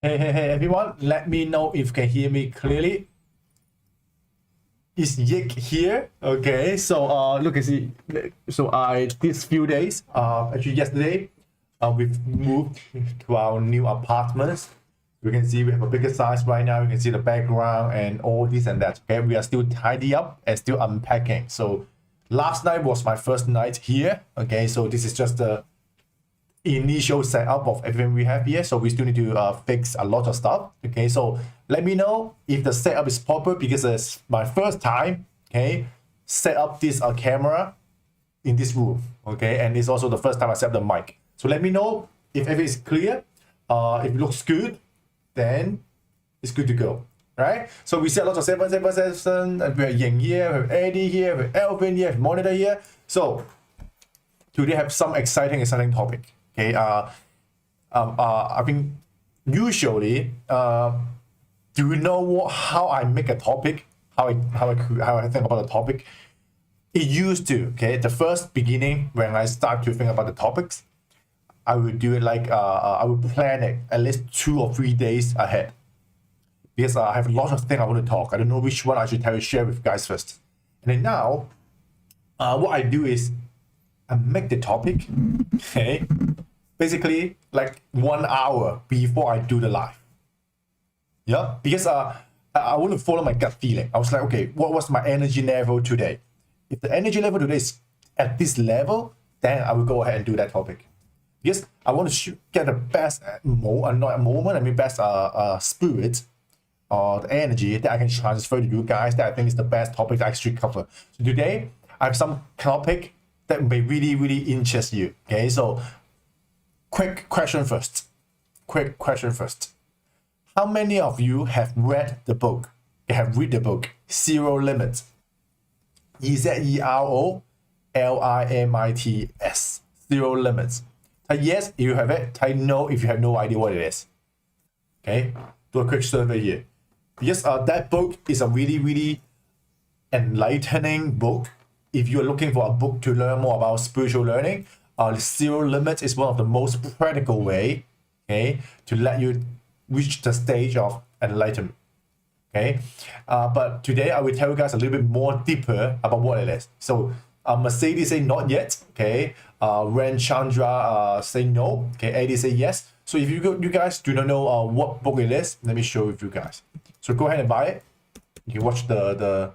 Hey everyone, let me know if you can hear me clearly. Is Yik here? Okay, so look at see. So these few days, actually yesterday, we've moved to our new apartments. You can see we have a bigger size right now. You can see the background and all this and that. Okay, we are still tidy up and still unpacking. So last night was my first night here. Okay, so this is just the initial setup of everything we have here, so we still need to fix a lot of stuff. Okay, so let me know if the setup is proper, because it's my first time, okay, set up this camera in this room. Okay, and it's also the first time I set up the mic, so let me know if everything is clear. If it looks good, then it's good to go. Right, so we see a lot of 777, and we have Ying here, we have Eddie here, we have Alvin here, we have Monitor here. So today have some exciting topic. Okay, I think usually, do you know how I make a topic? How I think about a topic? It used to, okay, the first beginning when I start to think about the topics, I would do it like I would plan it at least 2 or 3 days ahead, because I have a lot of things I want to talk. I don't know which one I should share with you guys first. And then now, what I do is I make the topic, okay, basically like 1 hour before I do the live. Yeah, because I want to follow my gut feeling. I was like, okay, what was my energy level today? If the energy level today is at this level, then I will go ahead and do that topic. Because I want to get the best best spirit or the energy that I can transfer to you guys, that I think is the best topic to actually cover. So today I have some topic that may really interest you. Okay, so quick question first. How many of you have read the book? You have read the book Zero Limits. ZEROLIMITS. Zero Limits. Type yes if you have it. Type no if you have no idea what it is. Okay, do a quick survey here. Because that book is a really enlightening book. If you're looking for a book to learn more about spiritual learning, Zero Limits is one of the most practical way, okay, to let you reach the stage of enlightenment. Okay, but today I will tell you guys a little bit more deeper about what it is. So Mercedes say not yet. Okay, Ren Chandra say no. Okay, Eddie say yes. So if you guys do not know what book it is, let me show you guys. So go ahead and buy it. You can watch the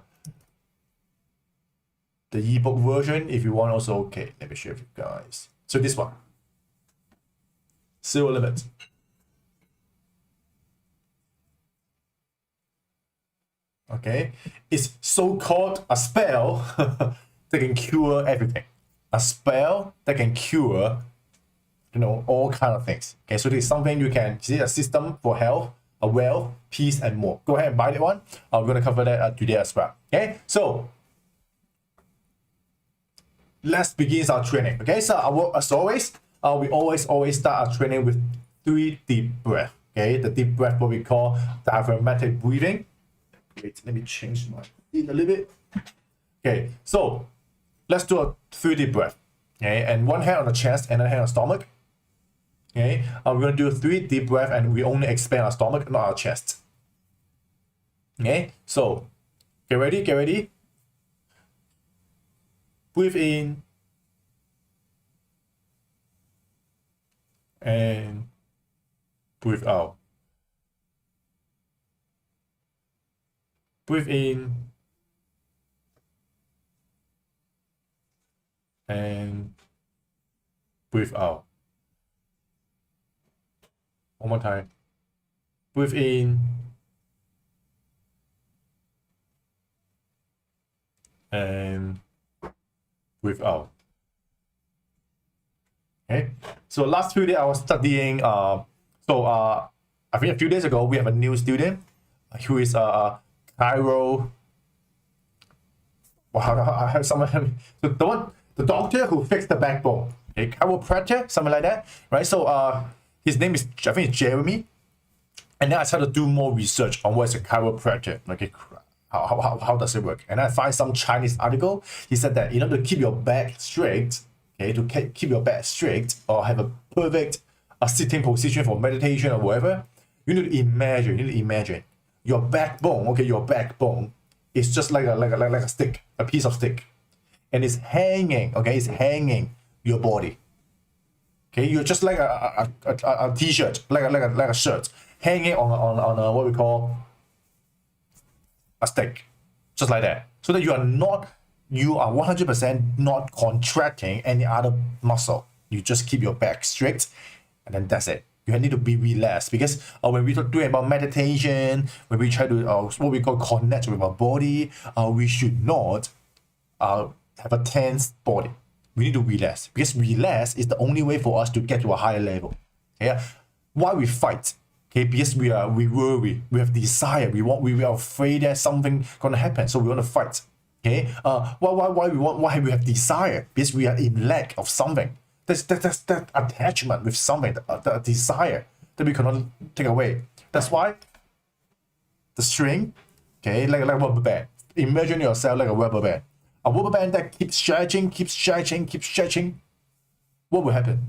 ebook version if you want also. Okay, let me show you guys. So this one, Zero Limit. Okay, it's so-called a spell that can cure everything. A spell that can cure, all kind of things. Okay, so this is something you can see, a system for health, a wealth, peace, and more. Go ahead and buy that one. I'm going to cover that today as well. Okay, so let's begin our training. Okay, so as always, we always start our training with 3 deep breaths. Okay, the deep breath, what we call diaphragmatic breathing. Wait, let me change my feet a little bit. Okay, so let's do a 3 deep breath. Okay, and one hand on the chest and another hand on the stomach. Okay, we're gonna do 3 deep breath, and we only expand our stomach, not our chest. Okay, so get ready. Breathe in and breathe out. Breathe in and breathe out. One more time. Breathe in and breathe out. Okay, so last few days I was studying. I think a few days ago we have a new student who is Cairo. I have someone. So the doctor who fixed the backbone. Okay, chiropractor, something like that, right? So his name is, I think it's Jeremy. And then I started to do more research on what is a chiropractor. Okay, how does it work? And I find some Chinese article. He said that in order to keep your back straight, okay, to keep your back straight or have a perfect sitting position for meditation or whatever, You need to imagine your backbone. Okay, your backbone is just like a stick, a piece of stick, and it's hanging. Okay, it's hanging your body. Okay, you're just like a t-shirt, like a shirt, hanging on a what we call a stick, just like that. So that you are 100% not contracting any other muscle. You just keep your back straight, and then that's it. You need to be relaxed, because when we talk about meditation, when we try to what we call connect with our body, we should not have a tense body. We need to relax, because relax is the only way for us to get to a higher level. Yeah, why we fight? Okay, because we worry, we have desire, we are afraid that something gonna happen, so we want to fight. Okay, why we have desire? Because we are in lack of something. That's that attachment with something, the desire that we cannot take away. That's why the string, okay, like a rubber band. Imagine yourself like a rubber band. A rubber band that keeps stretching, what will happen?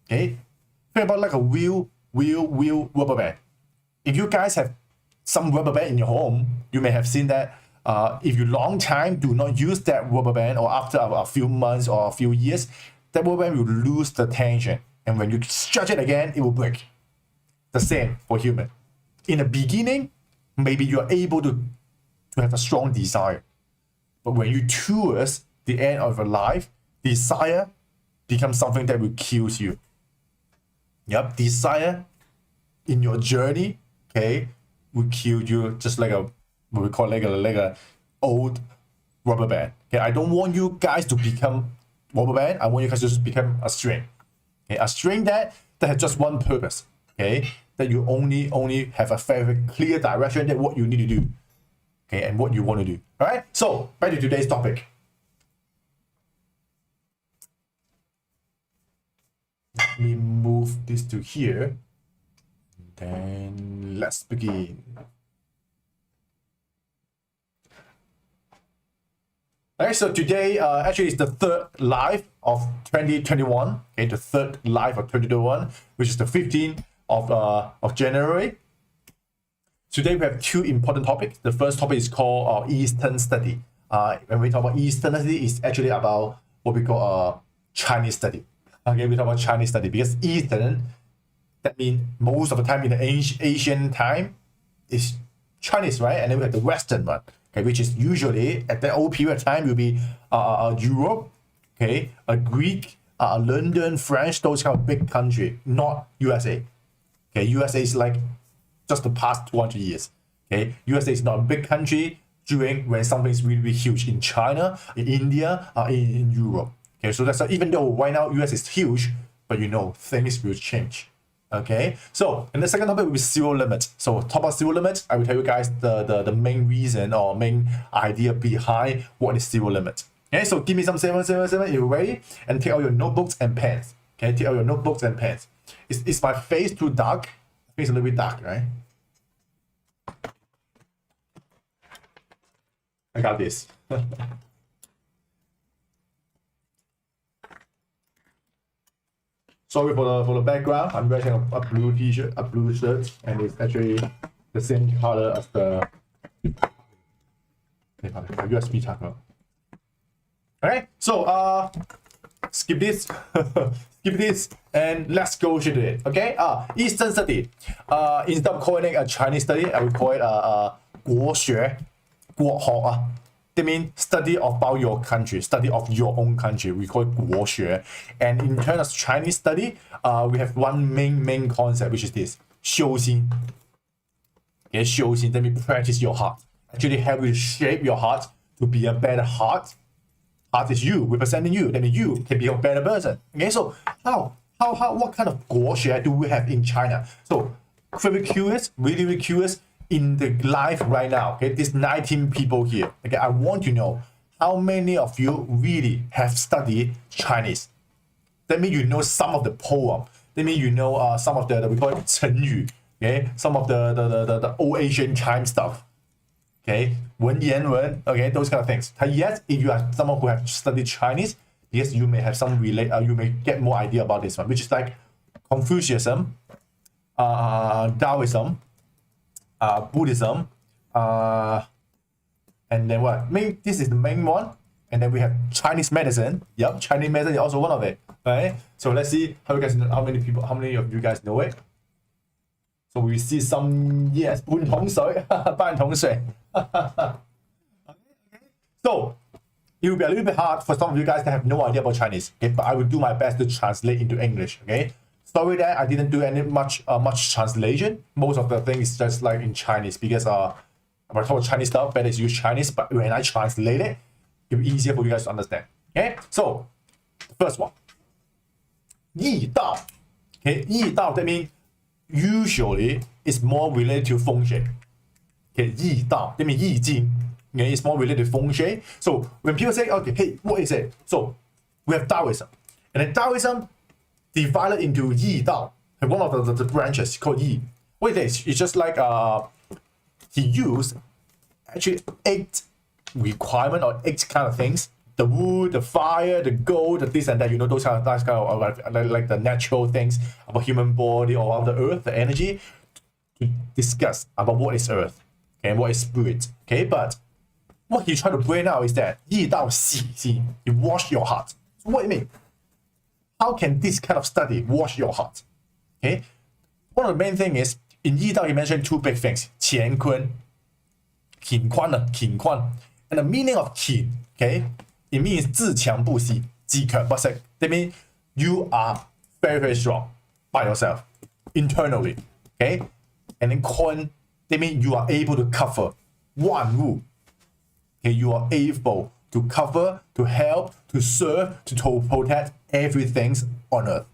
Okay? Think about like a wheel rubber band. If you guys have some rubber band in your home, you may have seen that if you long time do not use that rubber band, or after a few months or a few years, that rubber band will lose the tension. And when you stretch it again, it will break. The same for human. In the beginning, maybe you are able to have a strong desire. But when you towards the end of your life, desire becomes something that will kill you. Yep, desire in your journey, okay, will kill you, just like what we call like a old rubber band. Okay, I don't want you guys to become rubber band. I want you guys to just become a string. Okay, a string that has just one purpose. Okay, that you only have a very clear direction that what you need to do. Okay, and what you want to do. All right, so back to today's topic. Let me move this to here. Then let's begin. All right, so today actually is the third live of 2021. Okay, the third live of 2021, which is the 15th of January. Today we have two important topics. The first topic is called Eastern study. When we talk about Eastern study, it's actually about what we call Chinese study. Okay, we talk about Chinese study because Eastern, that means most of the time in the Asian time is Chinese, right? And then we have the Western one, okay, which is usually at that old period of time will be Europe, okay, Greek, London, French, those kind of big country, not USA. Okay, USA is like just the past 200 years. Okay, USA is not a big country during when something is really, really huge in China, in India, in Europe. Okay, so that's even though right now US is huge, but you know things will change. Okay, so and the second topic will be zero limit. So talk about zero limit, I will tell you guys the main reason or main idea behind what is zero limit. Okay, so give me some 777 if you're ready, and take out your notebooks and pens. Okay, take out your notebooks and pens. Is my face too dark? I think it's a little bit dark, right? I got this. Sorry for the background. I'm wearing a blue t-shirt, a blue shirt, and it's actually the same color as the USB charger. Alright, so skip this, skip this, and let's go to it. Okay, Eastern study. Instead of calling it a Chinese study, I will call it 国学, 国学. That means study about your country, study of your own country. We call it 国学. And in terms of Chinese study, we have one main concept, which is this, 修心. Okay, 修心. That means practice your heart. Actually help you shape your heart to be a better heart. Heart is you, representing you. That means you can be a better person. Okay, so what kind of 国学 do we have in China? So very curious, really curious. In the live right now, okay, there's 19 people here. Okay, I want to know how many of you really have studied Chinese. That means you know some of the poem. That means you know some of the we call it 成语. Okay, some of the old Asian time stuff. Okay, 文言文. Okay, those kind of things. Yes, if you are someone who have studied Chinese, yes, you may have some you may get more idea about this one, which is like Confucianism, Taoism, Buddhism, and then what? This is the main one. And then we have Chinese medicine. Yep, Chinese medicine is also one of it. Right? So let's see how you guys know, how many of you guys know it. So we see some, yes, 半桶水, 半桶水. So it will be a little bit hard for some of you guys that have no idea about Chinese. Okay, but I will do my best to translate into English. Okay. Sorry that I didn't do any much translation. Most of the things is just like in Chinese because when I talk Chinese stuff, better is use Chinese. But when I translate it, it'll be easier for you guys to understand. Okay. So the first one, 易道. Okay, 易道 that means usually it's more related to feng shui. Okay, 易道 that means 易经. Okay, it's more related to feng shui. So when people say, okay, hey, what is it? So we have Taoism, and then Taoism divided into 易道, and one of the branches called 易. What it is? It's just like he used actually 8 requirement or 8 kind of things: the wood, the fire, the gold, the this and that. You know, those kind of like the natural things about human body or about the earth, the energy, to discuss about what is earth, okay, and what is spirit. Okay, but what he trying to bring out is that 易道see, you wash your heart. So what do you mean? How can this kind of study wash your heart? Okay, one of the main thing is in 易道he mentioned 2 big things: 乾坤, 乾坤. And the meaning of 乾, okay, it means 自强不息, 自强不息. That means you are very, very strong by yourself, internally, okay? And then 坤, that means you are able to cover 万物. Okay, you are able to cover, to help, to serve, to protect everything on earth.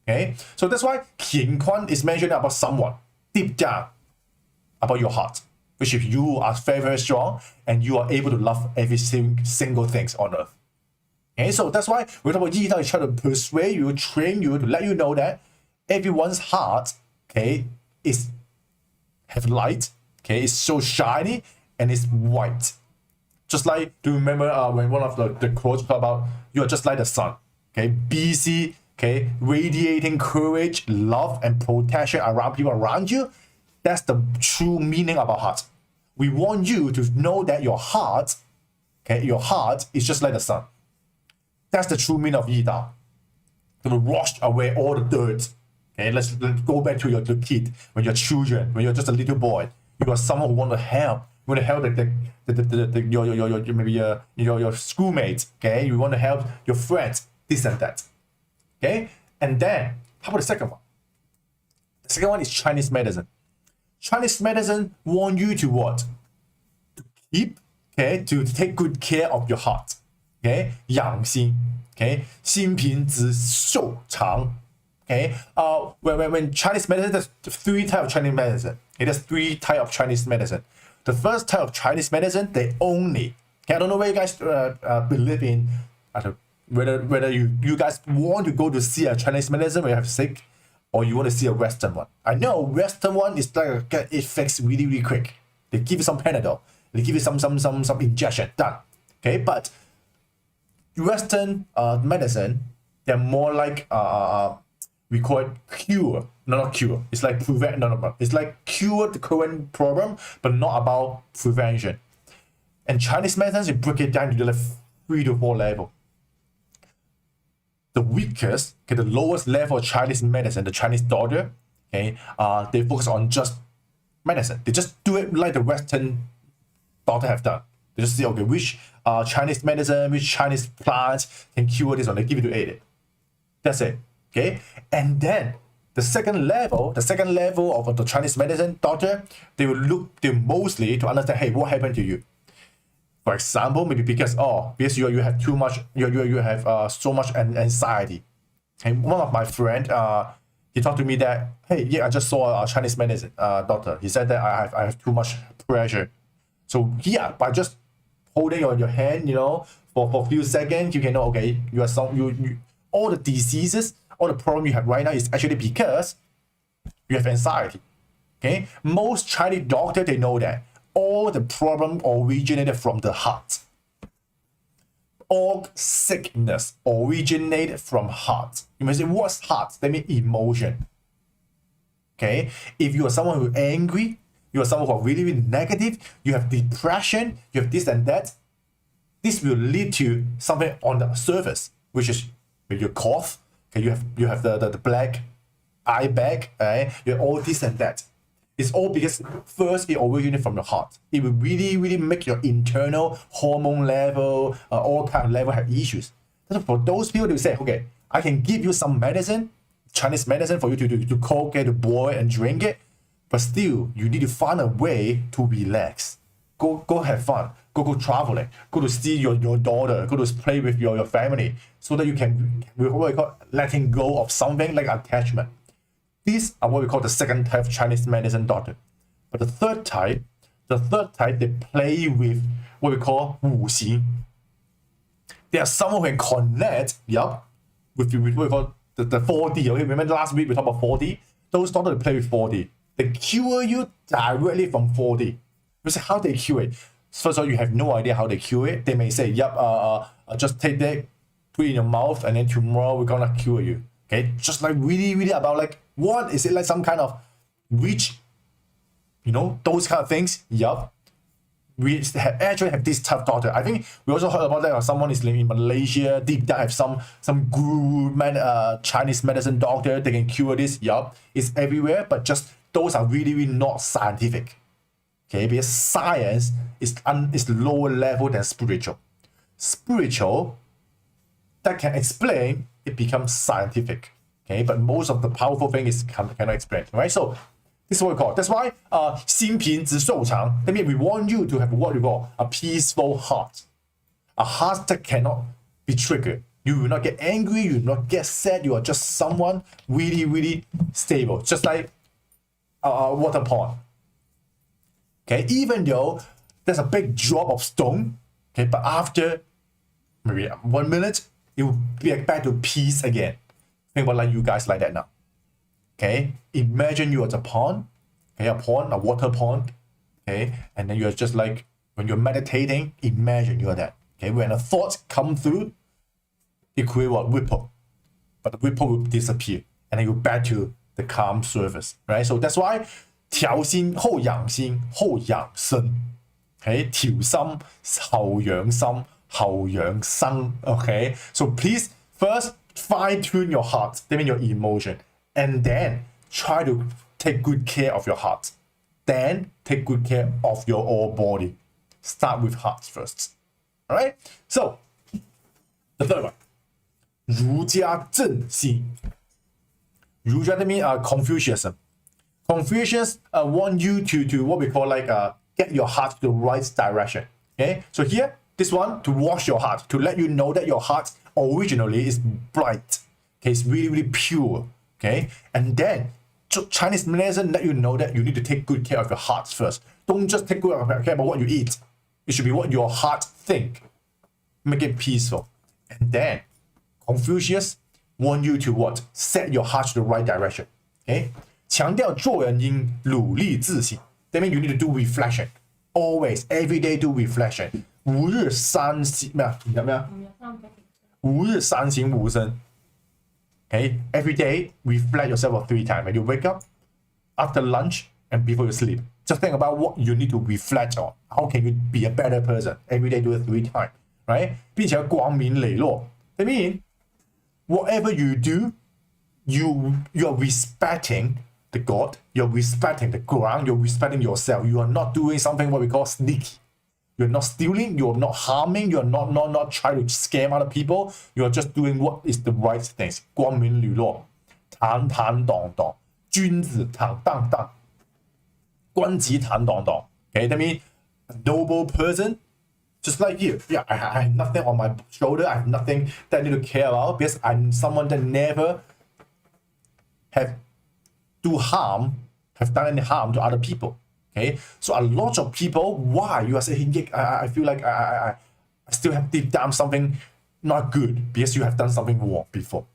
Okay, so that's why 乾坤 is mentioned about someone deep down, about your heart, which if you are very, very strong and you are able to love every single thing on earth. Okay, so that's why we talk about 易道is trying to persuade you, train you, to let you know that everyone's heart, okay, is have light, okay, it's so shiny and it's white. Just like, do you remember when one of the quotes about you are just like the sun, okay, busy, okay, radiating courage, love, and protection around people around you? That's the true meaning of our heart. We want you to know that your heart, okay, your heart is just like the sun. That's the true meaning of 易道. To wash away all the dirt. Okay, let's go back to your kid, when you're children, when you're just a little boy. You are someone who want to help. You want to help your schoolmates. Okay, you want to help your friends. This and that. Okay, and then how about the second one? The second one is Chinese medicine. Chinese medicine want you to what? To keep, okay, to take good care of your heart. Okay, 养心. Okay, 心平子寿长. Okay, when Chinese medicine, there's 3 types of Chinese medicine. Okay, there's 3 types of Chinese medicine. The first type of Chinese medicine, they only, okay, I don't know where you guys believe in, whether you guys want to go to see a Chinese medicine when you have sick, or you want to see a Western one. I know Western one is like it fixes really, really quick. They give you some Panadol, they give you some injection, done. Okay, but Western medicine, they're more like we call it cure. No, not cure. It's like prevent. No. It's like cure the current problem, but not about prevention. And Chinese medicine, you break it down to like 3 to 4 level. The weakest, okay, the lowest level of Chinese medicine, the Chinese doctor, okay, they focus on just medicine. They just do it like the Western doctor have done. They just say, okay, which Chinese medicine, which Chinese plants can cure this one. They give you to eat it. That's it. Okay, and then the second level of the Chinese medicine doctor, they will look mostly to understand, hey, what happened to you? For example, maybe because you have too much, you have so much anxiety. And one of my friend, he talked to me that, hey, yeah, I just saw a Chinese medicine doctor. He said that I have too much pressure. So yeah, by just holding your hand, for a few seconds, you can know, okay, you all the diseases, all the problem you have right now is actually because you have anxiety. Okay, most Chinese doctors, they know that all the problem originated from the heart. All sickness originated from heart. You may say, what's heart? That means emotion. Okay, if you are someone who's angry, you are someone who are really, really negative, you have depression, you have this and that, this will lead to something on the surface, which is when you cough, okay, you have the black eye bag, right? You have all this and that. It's all because first it originates from your heart. It will really, really make your internal hormone level, all kind of level have issues. So for those people to say, okay, I can give you some medicine, Chinese medicine for you to cook it, to boil and drink it, but still you need to find a way to relax. Go have fun. Go traveling. Go to see your daughter. Go to play with your family, so that you can, what we call letting go of something like attachment. These are what we call the second type of Chinese medicine doctor. But the third type, they play with what we call 五行. They are someone who can connect, with what we call the 4D. Okay, remember last week we talked about 4D? Those doctors play with 4D. They cure you directly from 4D. You say, how they cure it? First of all, you have no idea how they cure it. They may say, just take that, put it in your mouth, and then tomorrow we're gonna cure you. Okay, just like really, really about like, what is it, like some kind of witch, those kind of things. We actually have this type of doctor. I think we also heard about that. Someone is living in Malaysia. Deep down, have some guru Chinese medicine doctor. They can cure this. It's everywhere, but just those are really, really not scientific. Okay, because science is lower level than spiritual. Spiritual that can explain, it becomes scientific. Okay, but most of the powerful thing is cannot explain. Right? So this is what we call. That's why 心平直寿长. That means we want you to have what we call a peaceful heart. A heart that cannot be triggered. You will not get angry, you will not get sad, you are just someone really, really stable. Just like a water pond. Okay, even though there's a big drop of stone, okay, but after maybe 1 minute, it will be back to peace again. Think about like you guys like that now. Okay, imagine you are a pond, okay, a water pond, okay, and then you're just like, when you're meditating, imagine you're that. Okay, when a thought come through, it create what? Ripple. But the ripple will disappear, and then you back to the calm surface, right? So that's why 调心后养心后养生 ，okay， 調心後養心後養生 ，okay。So please first fine tune your heart, that means your emotion, and then try to take good care of your heart. Then take good care of your whole body. Start with heart first. All right. So the third one, 儒家正心. 儒家 that means Confucianism. Confucius want you to what we call like get your heart to the right direction. Okay, so here this one to wash your heart, to let you know that your heart originally is bright. Okay, it's really, really pure. Okay, and then Chinese medicine let you know that you need to take good care of your heart first. Don't just take good care about what you eat. It should be what your heart think. Make it peaceful. And then Confucius want you to what? Set your heart to the right direction. Okay. 强调做人应努力自省. That means you need to do reflection. Always, every day do reflection. 吾日三省咩啊？有咩啊？吾日三省吾身. Okay, every day reflect yourself 3 times. When you wake up, after lunch, and before you sleep. Just think about what you need to reflect on. How can you be a better person? Every day do it 3 times, right? 并且光明磊落. That means whatever you do, you are respecting the God, you're respecting the ground, you're respecting yourself. You are not doing something what we call sneaky. You're not stealing, you're not harming, you're not trying to scam other people. You are just doing what is the right things. 光明磊落，坦坦荡荡，君子坦荡荡，君子坦荡荡. Okay, that means a noble person, just like you. Yeah, I have nothing on my shoulder. I have nothing that I need to care about because I'm someone that never have done any harm to other people. Okay, so a lot of people, why you are saying, I feel like I still have deep down something not good because you have done something wrong before.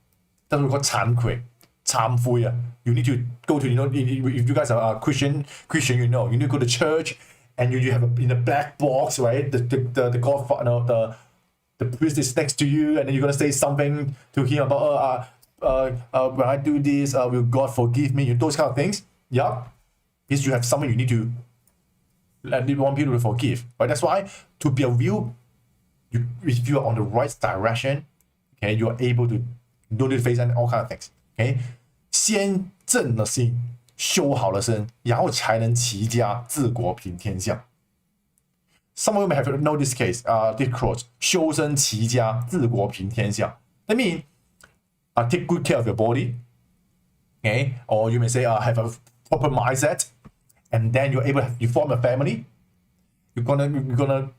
That's what we call 惭愧, 懺悔. You need to go to, if you guys are Christian, you need to go to church and you have in a black box, right? The God, the priest is next to you, and then you're gonna say something to him about when I do this, will God forgive me? Those kind of things. Yeah. because you have someone you need to want people to forgive, right? That's why to be a real, if you are on the right direction, okay, you are able to don't need to face all kind of things. Okay, 先正了心，修好了身，然后才能齐家治国平天下。Some of you may have know this case, this quote, 修身齐家治国平天下. That means, take good care of your body, okay, or you may say, have a proper mindset, and then you're able to you form a family. You're gonna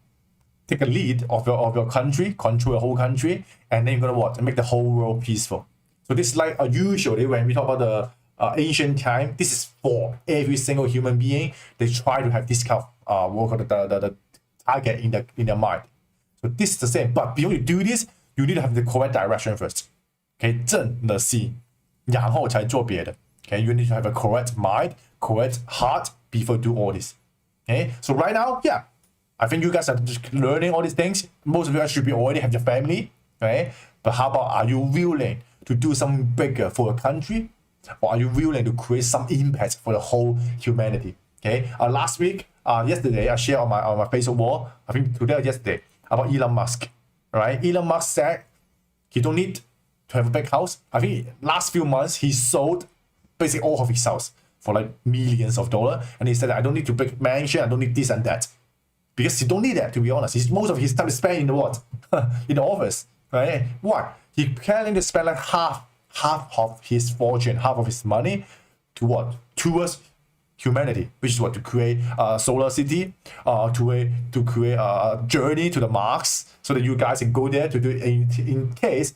take a lead of your country, control your whole country, and then you're gonna what? Make the whole world peaceful. So this is like usually when we talk about the ancient time, this is for every single human being. They try to have this kind of work of the target in their mind. So this is the same. But before you do this, you need to have the correct direction first. Okay, 正了心，然后才做别的. Okay, you need to have a correct mind, correct heart before you do all this. Okay, so right now, yeah, I think you guys are just learning all these things. Most of you guys should be already have your family. Okay, but how about, are you willing to do something bigger for your country, or are you willing to create some impact for the whole humanity? Okay, last week, yesterday, I shared on my Facebook wall, I think today or yesterday, about Elon Musk. Right, Elon Musk said he don't need to have a big house. I think last few months he sold basically all of his house for like millions of dollars, and he said, I don't need to big mansion, I don't need this and that, because he don't need that, to be honest. Most of his time is spent in the what? In the office, right? What? He planning to spend like half of his fortune, half of his money to what? Towards humanity, which is what? To create a solar city, to create a journey to the Mars, so that you guys can go there to do in case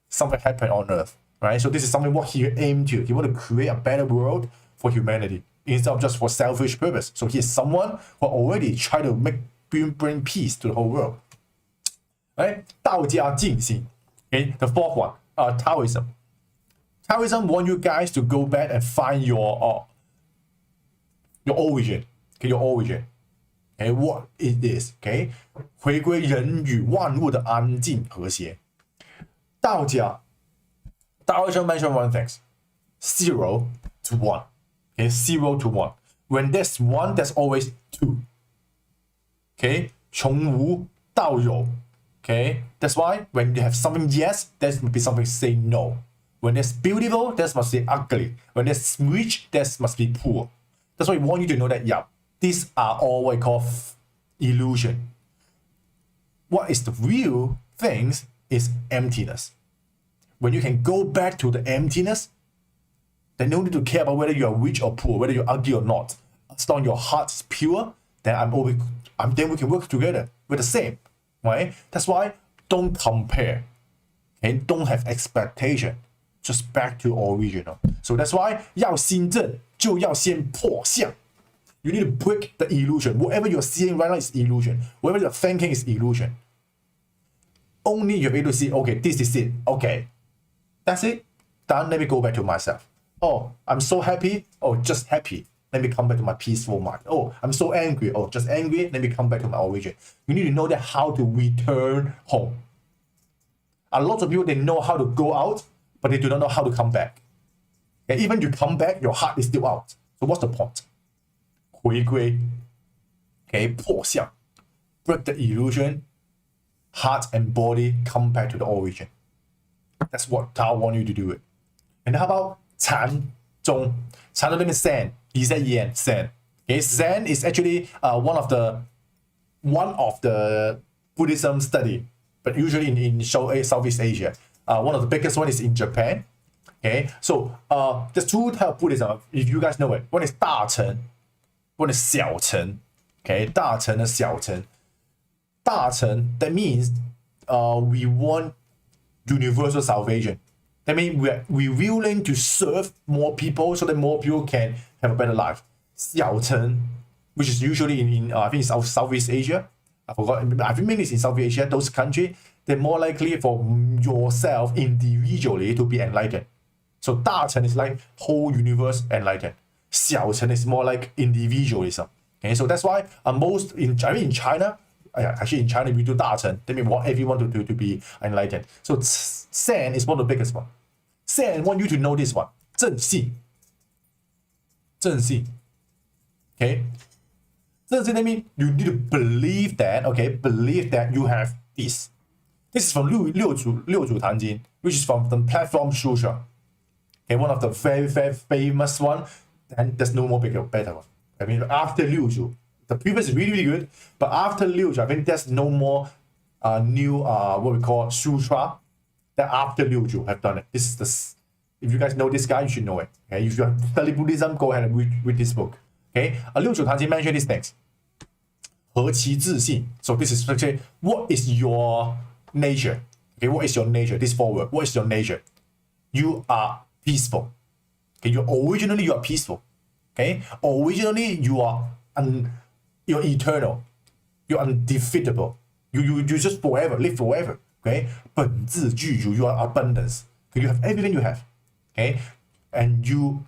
something happen on Earth, right? So this is something what he aimed to. He want to create a better world for humanity instead of just for selfish purpose. So he's someone who already try to bring peace to the whole world. Right? 道家静心. Okay, the fourth one, Taoism. Taoism want you guys to go back and find your origin. Okay, your origin. Okay, what it is. Okay, 回归人与万物的安静和谐. 道家, Taoism mention one thing, 0 to 1. Okay, 0 to 1. When there's 1, there's always 2. Okay, 从无到有. Okay, that's why when you have something yes, there must be something say no. When there's beautiful, there must be ugly. When there's rich, there must be poor. That's why we want you to know that, yeah, these are all what we call illusion. What is the real things is emptiness. When you can go back to the emptiness, then no need to care about whether you are rich or poor, whether you're ugly or not. As long as your heart is pure, then then we can work together. We're the same, right? That's why don't compare, and don't have expectation. Just back to original. So that's why 要心正就要先破相. You need to break the illusion. Whatever you're seeing right now is illusion. Whatever you're thinking is illusion. Only you're able to see, okay, this is it. Okay, that's it. Then let me go back to myself. Oh, I'm so happy. Oh, just happy. Let me come back to my peaceful mind. Oh, I'm so angry. Oh, just angry. Let me come back to my origin. You need to know that how to return home. A lot of people, they know how to go out, but they do not know how to come back. And even you come back, your heart is still out. So what's the point? 回归. Okay, 破相. Break the illusion. Heart and body come back to the origin. That's what Tao want you to do it. And how about 禅宗? 禅宗 means Zen. Z-E-N, Zen. Okay, Zen is actually one of the Buddhism study, but usually in Southeast Asia. One of the biggest one is in Japan. Okay, so there's two types of Buddhism, if you guys know it. One is 大乘, one is 小乘. Okay, 大乘 and 小乘. 大乘, that means we want universal salvation. That means we're willing to serve more people so that more people can have a better life. 小乘, which is usually in I think it's Southeast Asia. I forgot. I think mainly it's in Southeast Asia. Those countries, they're more likely for yourself individually to be enlightened. So 大乘 is like whole universe enlightened. 小乘 is more like individualism. Okay, so that's why in China, actually in China we do 大乘. That means want everyone to be enlightened. So Zen is one of the biggest one. Zen want you to know this one. 正信. 正信. Okay. So that means you need to believe that, okay, believe that you have this. This is from 六祖坛经, which is from the platform sutra. Okay, one of the very, very famous one. And there's no more better one. I mean, after 六祖, the previous is really, really good, but after 六祖, I think there's no more new what we call sutra that after 六祖have done it. This is the, if you guys know this guy, you should know it. Okay, if you study Buddhism, go ahead and read this book. Okay, 六祖坛经 mention these things. 何其自信. So this is actually what is your nature? Okay, what is your nature? This forward. What is your nature? You are peaceful. Okay, originally you are peaceful. Okay, originally you're eternal. You're undefeatable. You just forever live forever. Okay, 本自具足, you are abundance. Okay, you have everything you have. Okay, and you're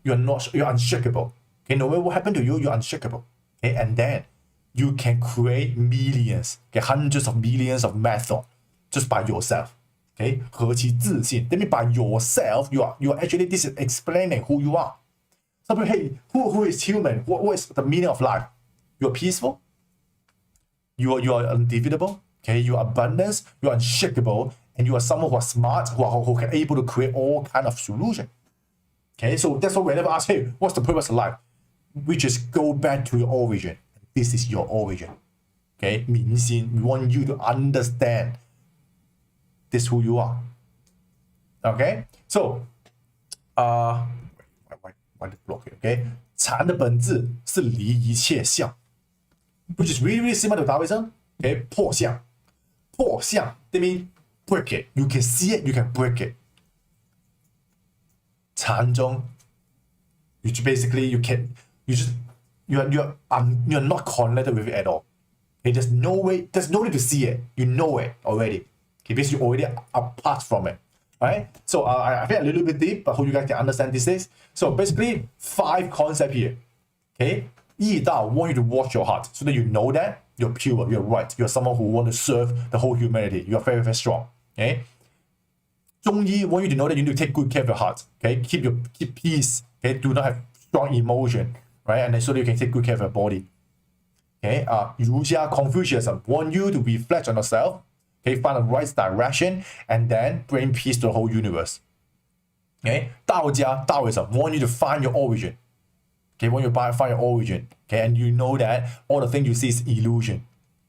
unshakable. Okay, no matter what happened to you, you're unshakable. Okay, and then you can create millions, okay, hundreds of millions of methods just by yourself. Okay, 何其自信. That means by yourself, you are actually, this is explaining who you are. So, hey, who is human? What is the meaning of life? You're peaceful. You are undefeatable. Okay, you are abundance. You are unshakable, and you are someone who are smart, who can able to create all kind of solution. Okay, so that's why we never ask, hey, what's the purpose of life? We just go back to your origin. This is your origin. Okay, 明心, we want you to understand this who you are. Okay, so why the block here? Okay, 禅的本质是离一切相 which is really, really similar to Taoism. Okay, 破相 that means break it. You can see it, you can break it. 禅中 which basically you're not connected with it at all. Okay, there's no need to see it. You know it already. Okay, because you already apart from it. Right? So I feel a little bit deep, but hope you guys can understand this. So basically, 5 concepts here. Okay, 义道 want you to watch your heart so that you know that you're pure, you're right, you're someone who want to serve the whole humanity. You are very, very strong. Okay. 中医 want you to know that you need to take good care of your heart. Okay, keep peace. Okay, do not have strong emotion. Right, and then so that you can take good care of your body. Okay, 儒家 Confucianism want you to reflect on yourself. Okay, find the right direction and then bring peace to the whole universe. Okay, 道家 Taoism want you to find your origin. Okay, want you to find your origin. Okay, and you know that all the things you see is illusion.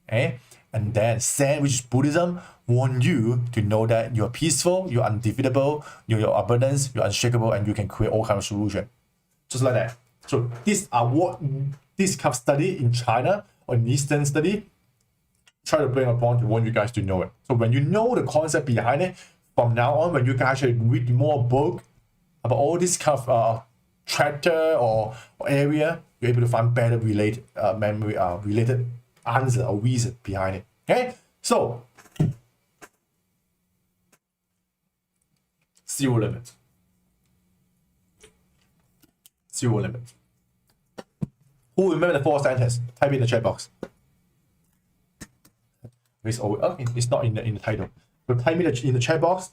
Okay, and then Zen, which is Buddhism, want you to know that you're peaceful, you're undefeatable, you're abundance, you're unshakable, and you can create all kinds of solution. Just like that. So these are what this kind of study in China or in Eastern study try to bring upon to want you guys to know it. So when you know the concept behind it, from now on, when you can actually read more book about all this kind of chapter or area, you're able to find better related related answer or reason behind it. Okay, so zero limit. Zero limit. Who remember the 4 sentences? Type in the chat box. It's not in the title. So type in the chat box.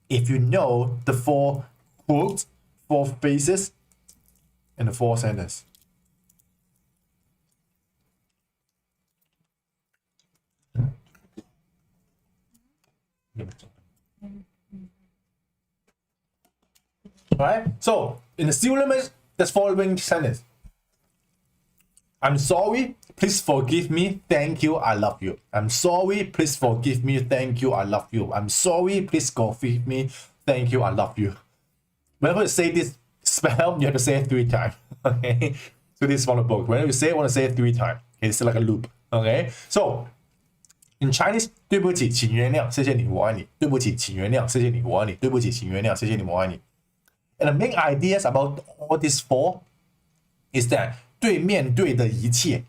If you know the 4 quotes, 4 phrases, and the 4 sentences. Alright, so in the zero limit, there's following sentence. I'm sorry, please forgive me, thank you, I love you. I'm sorry, please forgive me, thank you, I love you. I'm sorry, please forgive me, thank you, I love you. Whenever you say this spell, you have to say it 3 times. Okay, so this is from the book. Whenever you say it, you want to say it 3 times. Okay, it's like a loop. Okay, so in Chinese, 对不起，请原谅，谢谢你，我爱你。对不起，请原谅，谢谢你，我爱你。对不起，请原谅，谢谢你，我爱你。And the main ideas about all these 4 is that 对面对的一切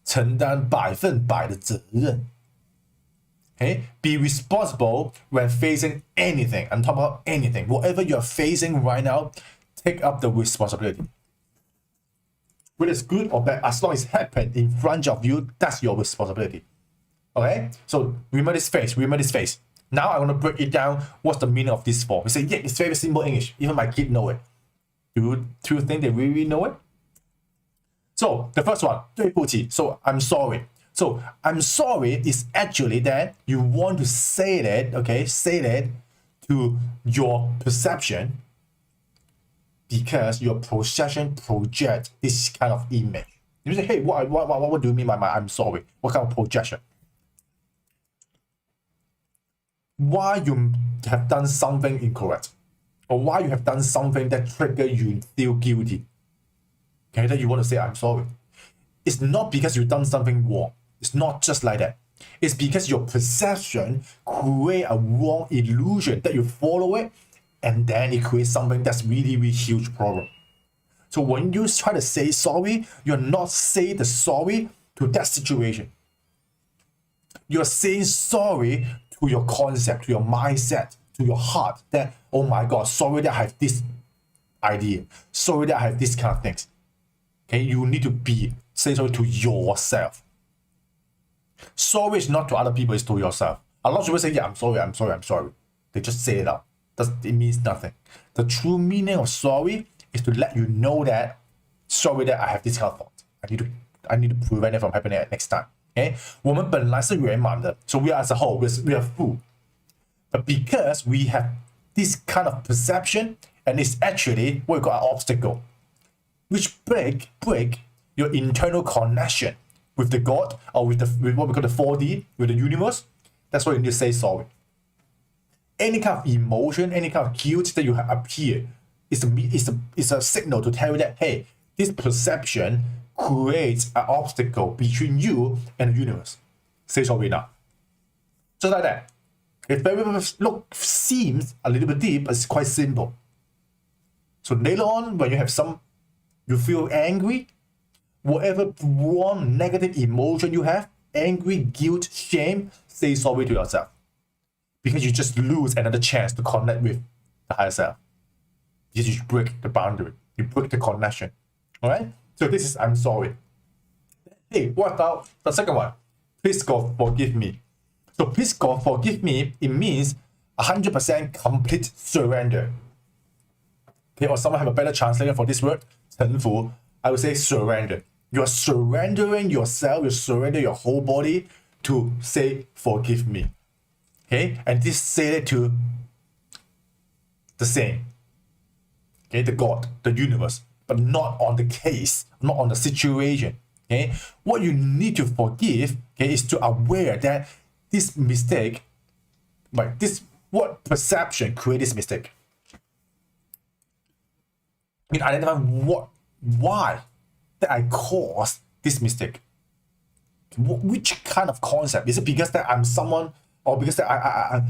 承担100%的责任。Okay, be responsible when facing anything. I'm talking about anything. Whatever you're facing right now, take up the responsibility. Whether it's good or bad, as long as it happened in front of you, that's your responsibility. Okay, so remember this phrase. Now I want to break it down. What's the meaning of this 4? We say, yeah, it's very simple English. Even my kid know it. Do you think they really know it? So the first one, 对不起. So I'm sorry. So I'm sorry is actually that you want to say that, okay, say that to your perception because your perception project this kind of image. You say, hey, what do you mean by my I'm sorry? What kind of projection? Why you have done something incorrect, or why you have done something that trigger you feel guilty. Okay, that you want to say I'm sorry. It's not because you've done something wrong. It's not just like that. It's because your perception create a wrong illusion that you follow it, and then it creates something that's really, really huge problem. So when you try to say sorry, you're not saying the sorry to that situation. You're saying sorry to your concept, to your mindset, to your heart that, oh my God, sorry that I have this idea. Sorry that I have this kind of things. Okay, you need to say sorry to yourself. Sorry is not to other people, it's to yourself. A lot of people say, yeah, I'm sorry. They just say it out. It means nothing. The true meaning of sorry is to let you know that, sorry that I have this kind of thought. I need to prevent it from happening next time. Okay? 我们本来是圆满的, so we are as a whole, we are full. But because we have this kind of perception, and it's actually what we call an obstacle, which break your internal connection with the God, or with what we call the 4D, with the universe. That's why you need to say sorry. Any kind of emotion, any kind of guilt that you have appear is a signal to tell you that, hey, this perception creates an obstacle between you and the universe. Say sorry now. Just like that. It seems a little bit deep, but it's quite simple. So later on, when you feel angry, whatever wrong, negative emotion you have, anger, guilt, shame, say sorry to yourself. Because you just lose another chance to connect with the higher self. Because you break the boundary. You break the connection. Alright? So this is I'm sorry. Hey, what about the second one? Please God forgive me. So please God forgive me, it means 100% complete surrender. Okay, or someone have a better translation for this word, 臣服. I would say surrender. You're surrendering yourself, you surrender your whole body to say forgive me. Okay, and this say it to the same. Okay, the God, the universe, but not on the case, not on the situation. Okay, what you need to forgive, okay, is to aware that this mistake, like what perception create this mistake. You can identify why that I caused this mistake. Which kind of concept? Is it because that I'm someone, or because that I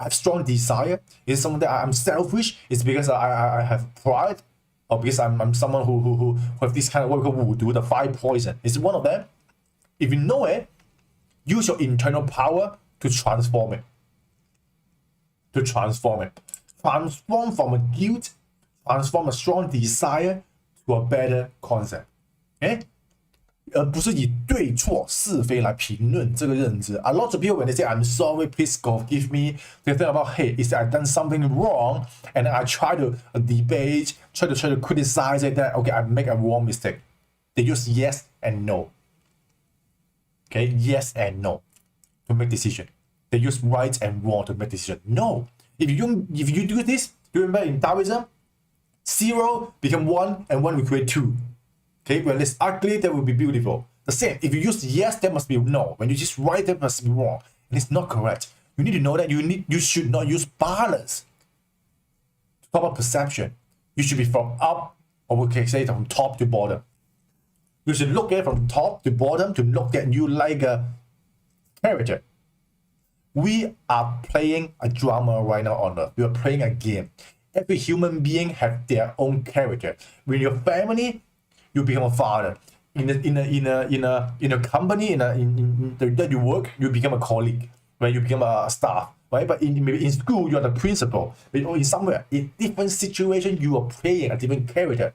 have strong desire? Is it something that I'm selfish? Is it because I have pride? Or because I'm someone who have this kind of what we call voodoo, the 5 poison? Is it one of them? If you know it, use your internal power to transform it. Transform from a guilt, transform a strong desire to a better concept. Okay? 而不是以对错是非来评论这个认知。A lot of people when they say I'm sorry, please forgive me, they think about, hey, is that I've done something wrong, and I try to debate, try to criticize it, that okay, I make a wrong mistake. They use yes and no. Okay, yes and no to make decision. They use right and wrong to make decision. No, if you do this, you remember in Taoism, 0 become 1, and 1 will create 2. Okay, when it's ugly, that will be beautiful. The same, if you use yes, that must be no. When you just right, that must be wrong. And it's not correct. You need to know that you should not use balance to proper perception. You should be from up, or we can say from top to bottom. You should look at it from top to bottom to look at you like a character. We are playing a drama right now on Earth. We are playing a game. Every human being have their own character. When your family, you become a father. In a company, that you work, you become a colleague. When you become a staff, right? But maybe in school, you are the principal. Or in somewhere, in different situation, you are playing a different character.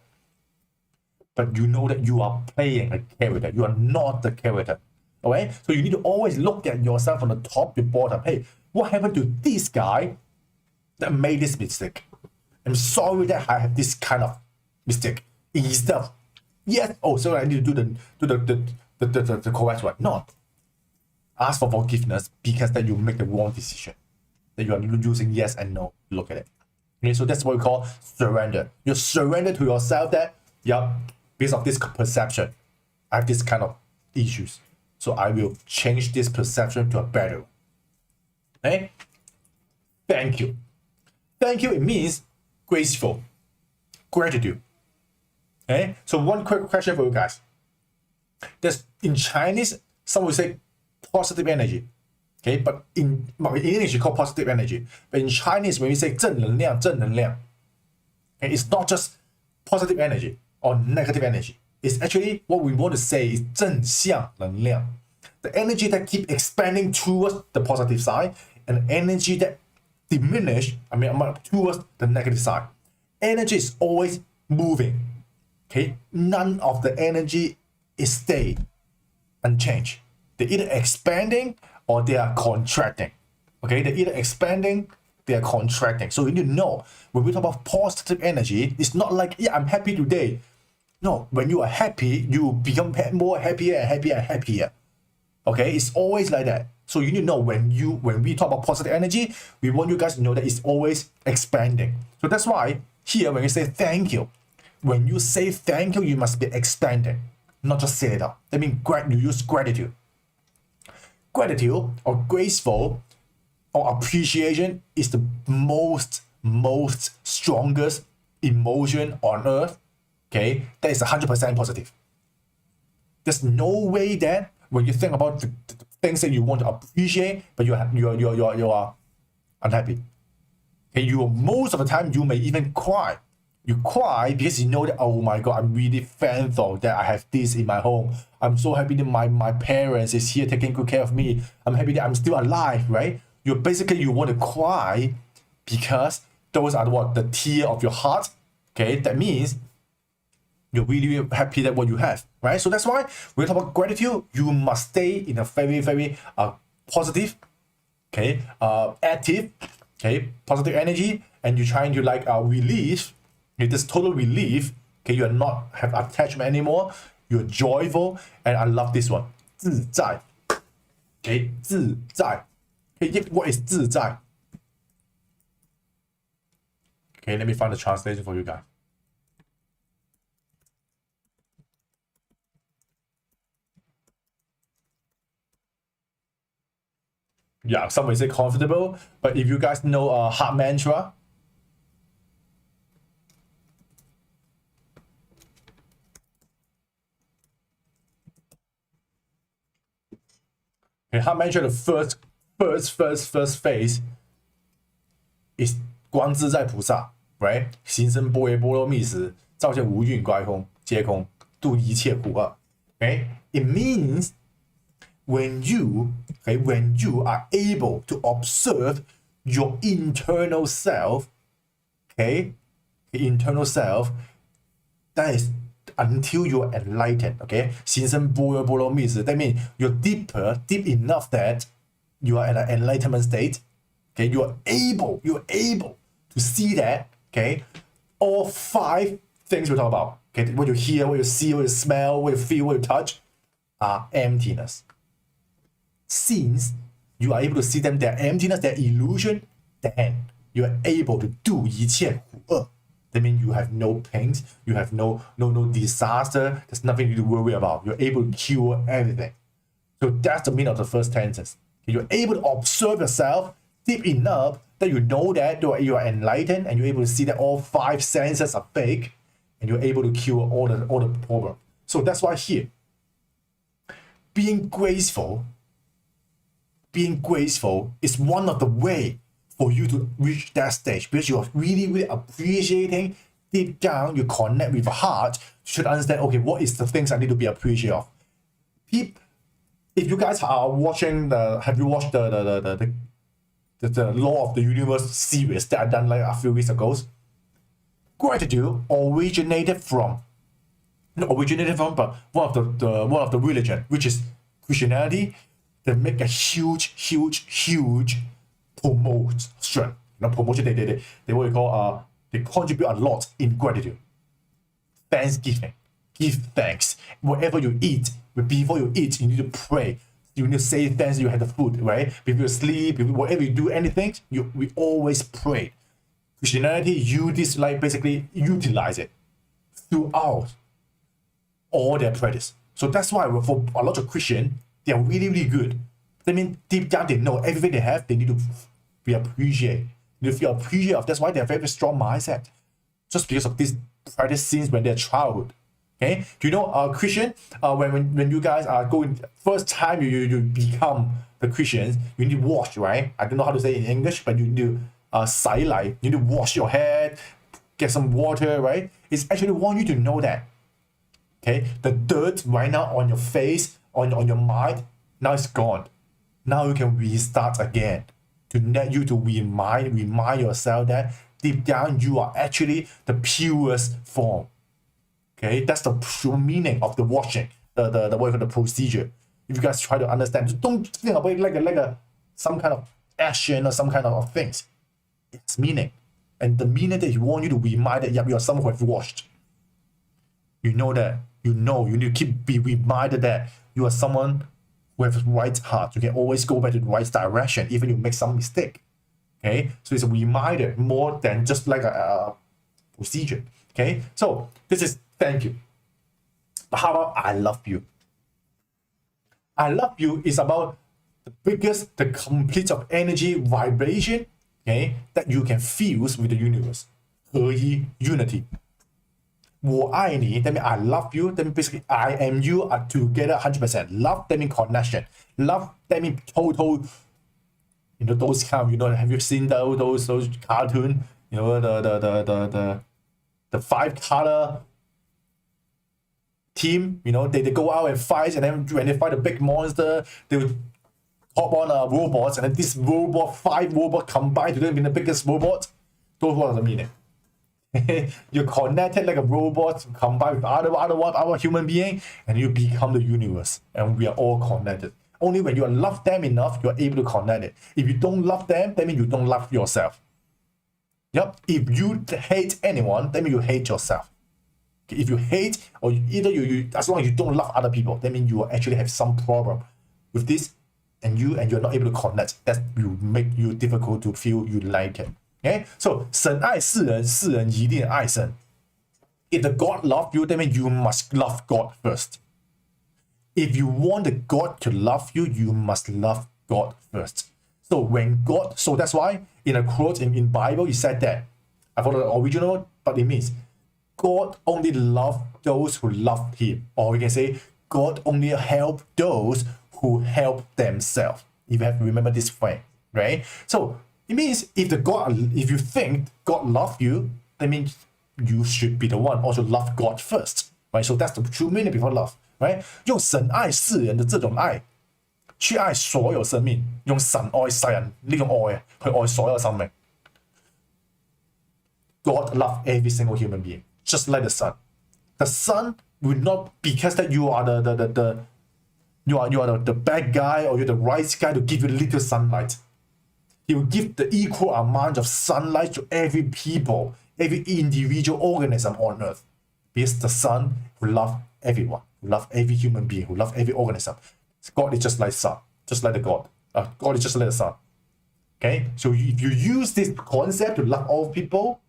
But you know that you are playing a character. You are not the character. Okay? So you need to always look at yourself from the top to bottom. Hey, what happened to this guy that made this mistake? I'm sorry that I have this kind of mistake. Instead of yes, oh, so I need to do the correct one. No. Ask for forgiveness because that you make the wrong decision. That you are using yes and no. Look at it. Okay, so that's what we call surrender. You surrender to yourself that, yeah, because of this perception, I have this kind of issues. So I will change this perception to a better one. Okay? Thank you. Thank you, it means graceful. Gratitude. Okay? So one quick question for you guys. There's in Chinese, some will say positive energy. Okay, but in English you call positive energy. But in Chinese, when we say 正能量, okay, it's not just positive energy or negative energy. It's actually what we want to say is 正向能量. The energy that keep expanding towards the positive side and energy that diminish, towards the negative side. Energy is always moving. Okay, none of the energy is stay unchanged. They're either expanding or they are contracting. Okay, they're either expanding, they are contracting. So you need to know when we talk about positive energy, it's not like, yeah, I'm happy today. No, when you are happy, you become more happier and happier and happier. Okay, it's always like that. So you need to know when we talk about positive energy, we want you guys to know that it's always expanding. So that's why here when you say thank you, when you say thank you, you must be expanding, not just say it out. That means you use gratitude. Gratitude or graceful or appreciation is the most strongest emotion on earth. Okay, that is 100% positive. There's no way that when you think about the things that you want to appreciate, but you are unhappy. Okay, most of the time you may even cry. You cry because you know that, oh my God, I'm really thankful that I have this in my home. I'm so happy that my parents is here taking good care of me. I'm happy that I'm still alive, right? You want to cry because those are the tear of your heart. Okay, that means you're really happy that what you have, right? So that's why when we talk about gratitude, you must stay in a very, very positive, okay, active, okay, positive energy, and you're trying to release. It is total relief. Okay, you are not have attachment anymore. You're joyful, and I love this one. 自在. Okay, 自在. Okay, what is 自在? Okay, let me find the translation for you guys. Yeah, some may say comfortable, but if you guys know heart mantra, okay, heart mantra, the first phase is 观自在菩萨 right? 行深般若波罗蜜时，照见五蕴皆空，度一切苦厄. Okay? It means when you are able to observe your internal self, okay, the internal self, that is until you're enlightened, okay? 行深般若波罗蜜时, that means you're deep enough that you are at an enlightenment state, okay? You're able to see that, okay? All 5 things we talk about, okay? What you hear, what you see, what you smell, what you feel, what you touch, are emptiness. Since you are able to see them, their emptiness, their illusion, then you are able to do 一切苦厄. That means you have no pains, you have no disaster, there's nothing to worry about. You're able to cure everything. So that's the meaning of the first sentence. You're able to observe yourself deep enough that you know that you are enlightened and you're able to see that all 5 senses are fake and you're able to cure all the problem. So that's why here, being graceful is one of the way for you to reach that stage, because you're really appreciating deep down. You connect with the heart. You should understand, okay, what is the things I need to be appreciative of. If you guys are watching have you watched the Law of the Universe series that I done like a few weeks ago? Gratitude originated from, but one of the religion, which is Christianity. They make a huge promotion. Not promotion. They what you call they contribute a lot in gratitude, thanksgiving. give thanks. Whatever you eat, before you eat, you need to pray. You need to say thanks you had the food, right? Before you sleep, whatever you do, anything, we always pray. Christianity, you this like basically utilize it throughout all their practice. So that's why for a lot of Christians, they are really, really good. That means deep down they know everything they have, they need to be appreciated. They feel appreciative. That's why they have very strong mindset. Just because of this practice since when they're childhood. Okay, do you know Christian? When you guys are going first time you become the Christians, you need to wash, right? I don't know how to say it in English, but you need to you need to wash your head, get some water, right? It's actually want you to know that. Okay, the dirt right now on your face, on your mind, now it's gone. Now you can restart again. To let you to remind yourself that deep down you are actually the purest form. Okay, that's the true meaning of the washing, the what you call the procedure. If you guys try to understand, don't think about it like a some kind of action or some kind of things. It's meaning, and the meaning that he want you to remind that you are someone who have washed. You know that you need to be reminded that you are someone who has the right heart. You can always go back to the right direction, even if you make some mistake. Okay, so it's a reminder more than just like a procedure. Okay, so this is thank you. But how about I love you? I love you is about the complete of energy vibration, okay, that you can feel with the universe. 合一 unity. 我爱你 that means I love you. That means basically I and you are together 100%. Love that means connection. Love that means total. You know those kind of, have you seen those cartoon? You know the 5-color team. You know they go out and fight, and then when they fight a big monster, they would hop on robots, and then this 5 robots combined to be the biggest robot. Those what are the meaning. You're connected like a robot combined with other human being, and you become the universe, and we are all connected. Only when you love them enough, you're able to connect it. If you don't love them, that means you don't love yourself. Yep. If you hate anyone, that means you hate yourself. Okay? If you hate, or either you as long as you don't love other people, that means you actually have some problem with this, and you're not able to connect. That will make you difficult to feel you like it. Okay, so 神爱世人，世人一定爱神。If the God love you, that means you must love God first. If you want the God to love you, you must love God first. So that's why in a quote in Bible, he said that. I forgot the original, but it means God only love those who love Him, or you can say God only help those who help themselves. If you have to remember this frame, right? So it means if you think God love you, that means you should be the one also love God first, right? So that's the true meaning before love, right? 用神愛世人的這種愛，去愛所有生命，用神愛世人呢種愛去愛所有生命。God love every single human being, just like the sun. The sun will not, because that you are you are the bad guy or you're the right guy to give you little sunlight. He will give the equal amount of sunlight to every people, every individual organism on earth. Because the sun will love everyone, will love every human being, will love every organism. God is just like sun, just like the God. God is just like the sun. Okay? So if you use this concept to love all people,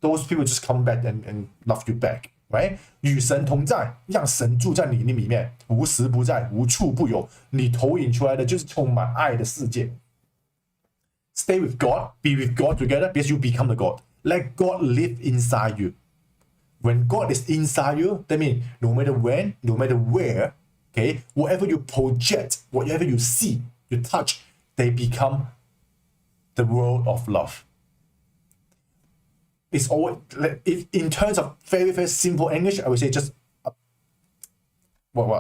those people just come back and love you back. Right? 与神同在，让神住在你里面，无时不在，无处不有。你投影出来的就是充满爱的世界。Stay with God, be with God together, because you become the God. Let God live inside you. When God is inside you, that means no matter when, no matter where, okay, whatever you project, whatever you see, you touch, they become the world of love. It's always, in terms of very, very simple English, I would say just a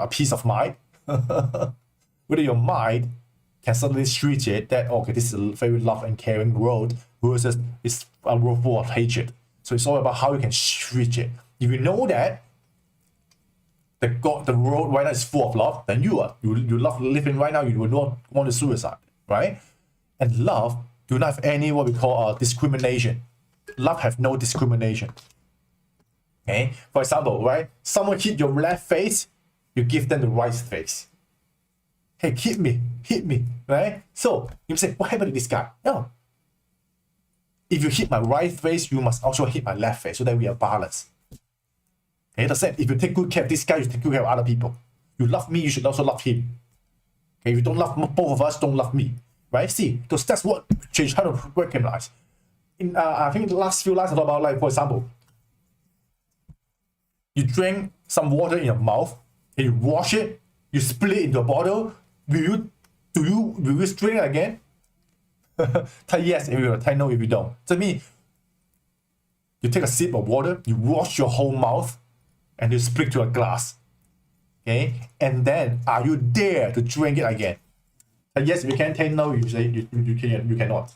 peace of mind. Whether your mind can suddenly switch it that, okay, this is a very love and caring world versus it's a world full of hatred. So it's all about how you can switch it. If you know that the world right now is full of love, then you love living right now, you will not want to suicide, right? And love do not have any what we call discrimination. Love have no discrimination. Okay, for example, right? Someone hit your left face, you give them the right face. Hey, hit me, right? So you say, what happened to this guy? No. If you hit my right face, you must also hit my left face so that we are balanced. Okay, the same. If you take good care of this guy, you take good care of other people. You love me, you should also love him. Okay, if you don't love both of us, don't love me. Right? See, because that's what change how to recognize. In I think the last few lines I talk about, like for example, you drink some water in your mouth, and you wash it, you split it into a bottle. Will you drink it again? Type yes if you type no if you don't. So mean you take a sip of water, you wash your whole mouth, and you split to a glass. Okay, and then are you dare to drink it again? Type yes if you can. Type no if you say you cannot.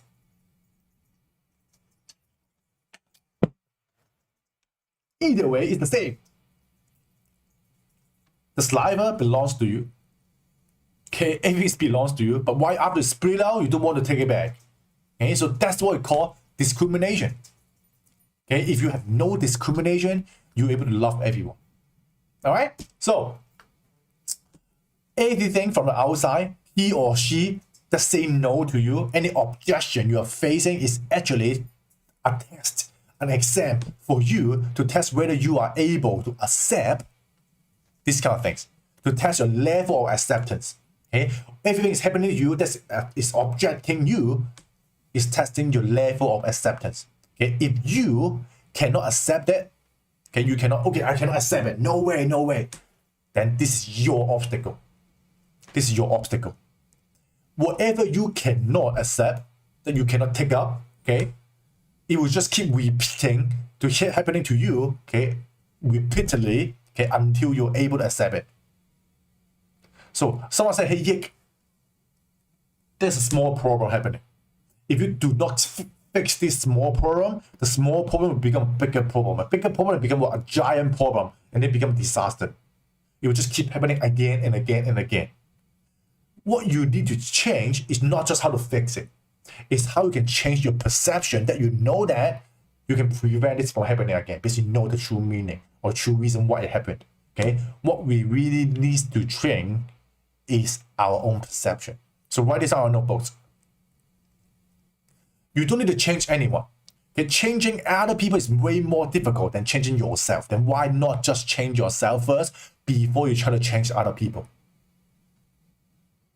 Either way, it's the same. The saliva belongs to you. Okay, everything belongs to you. But why after you split out, you don't want to take it back? Okay, so that's what we call discrimination. Okay, if you have no discrimination, you're able to love everyone. All right. So anything from the outside, he or she just say no to you. Any objection you are facing is actually a test, an exam for you to test whether you are able to accept these kind of things, to test your level of acceptance. Okay, everything is happening to you that is objecting you, is testing your level of acceptance. Okay, if you cannot accept it, okay, you cannot. Okay, I cannot accept it. No way, no way. Then this is your obstacle. This is your obstacle. Whatever you cannot accept, that you cannot take up, okay, it will just keep repeating to happening to you, okay, repeatedly, okay, until you're able to accept it. So someone said, hey, Yik, there's a small problem happening. If you do not fix this small problem, the small problem will become a bigger problem. A bigger problem will become a giant problem, and then become a disaster. It will just keep happening again and again and again. What you need to change is not just how to fix it. It's how you can change your perception that you know that you can prevent this from happening again because you know the true meaning or true reason why it happened. Okay? What we really need to train is our own perception. So write this out on notebooks. You don't need to change anyone. Okay? Changing other people is way more difficult than changing yourself. Then why not just change yourself first before you try to change other people?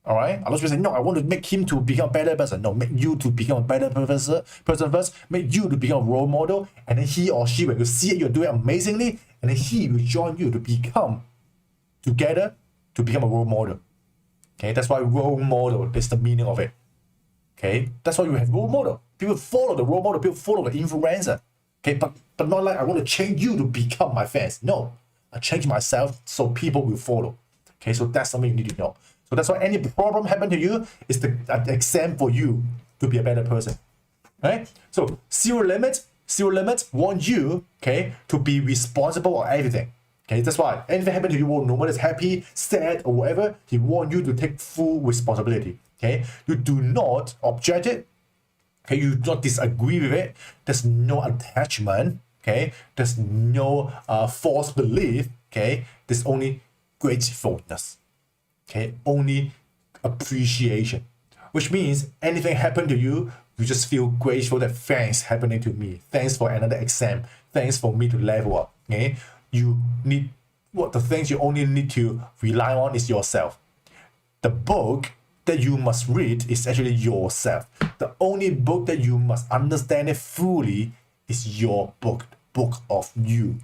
All right? A lot of people say, no, I want to make him to become a better person. No, make you to become a better person first. Make you to become a role model. And then he or she, when you see it, you're doing amazingly, and then he will join you to become together to become a role model. Okay, that's why role model is the meaning of it. Okay, that's why you have role model. People follow the role model, people follow the influencer. Okay, but not like I want to change you to become my fans. No, I change myself so people will follow. Okay, so that's something you need to know. So that's why any problem happen to you is the exam for you to be a better person. Right? So zero limit want you, okay, to be responsible for everything. Okay, that's why anything happen to you, no matter it's happy, sad, or whatever, he want you to take full responsibility. Okay, you do not object it. Okay, you do not disagree with it. There's no attachment. Okay, there's no false belief. Okay, there's only gratefulness. Okay, only appreciation, which means anything happen to you, you just feel grateful that thanks happening to me. Thanks for another exam. Thanks for me to level up. Okay, you need the things you only need to rely on is yourself. The book that you must read is actually yourself. The only book that you must understand it fully is your book of you.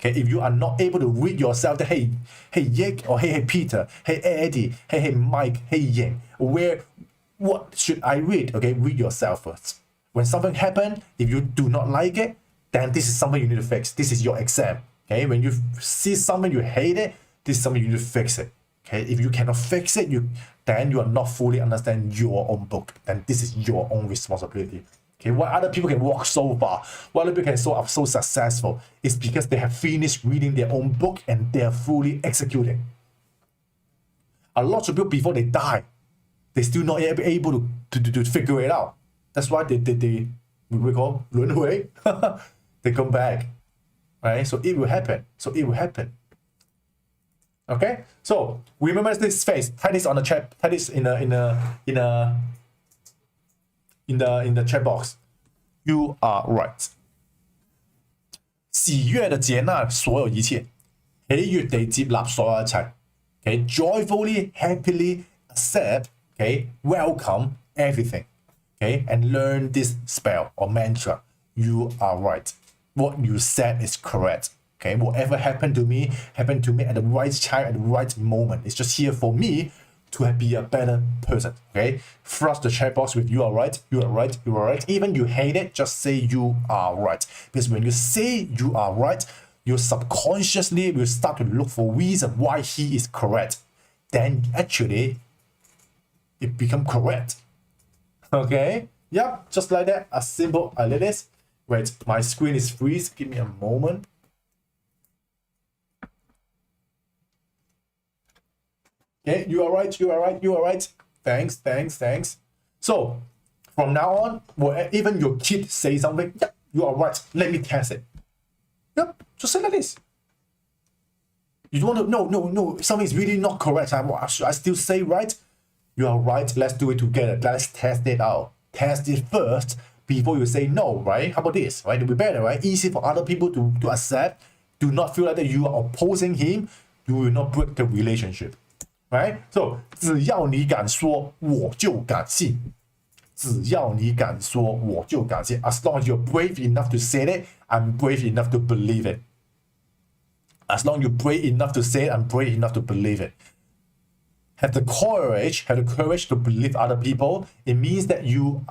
Okay, if you are not able to read yourself, that hey Yik, or hey Peter, hey Eddie, hey Mike, hey Ying, what should I read? Okay, read yourself first. When something happens, if you do not like it, then this is something you need to fix. This is your exam. Okay, when you see something you hate it, this is something you need to fix it. Okay, if you cannot fix it, then you are not fully understand your own book. Then this is your own responsibility. Okay, why other people can walk so far, why other people can so successful, is because they have finished reading their own book and they are fully executing. A lot of people before they die, they still not able to figure it out. That's why we call 轮回. They come back. right? So it will happen. So it will happen. Okay. So remember this phrase. Type this on the chat. Type this in the chat box. You are right. 喜悦地接納所有一切，喜悅地接納所有一切。Okay, joyfully, happily accept. Okay, welcome everything. Okay, and learn this spell or mantra. You are right. What you said is correct. Okay, whatever happened to me at the right time, at the right moment. It's just here for me to be a better person. Okay, flush the chat box with you are right, you are right, you are right. Even you hate it, just say you are right. Because when you say you are right, you subconsciously will start to look for reason why he is correct. Then actually, it becomes correct. Okay, yep, just like that. As simple as it is. Wait, my screen is freeze. Give me a moment. Okay, you are right, you are right, you are right. Thanks, thanks, thanks. So, from now on, even your kid say something, yep, you are right, let me test it. Yep, just say like this. You don't want to, no, something is really not correct. Should I still say right? You are right, let's do it together. Let's test it out. Test it first before you say no, right? How about this, right? It'll be better, right? Easy for other people to accept. Do not feel like that you are opposing him. You will not break the relationship. Right? So, 只要你敢说，我就敢信。只要你敢说，我就敢信。As long as you're brave enough to say it, I'm brave enough to believe it. As long as you're brave enough to say it, I'm brave enough to believe it. Have the courage to believe other people. It means that you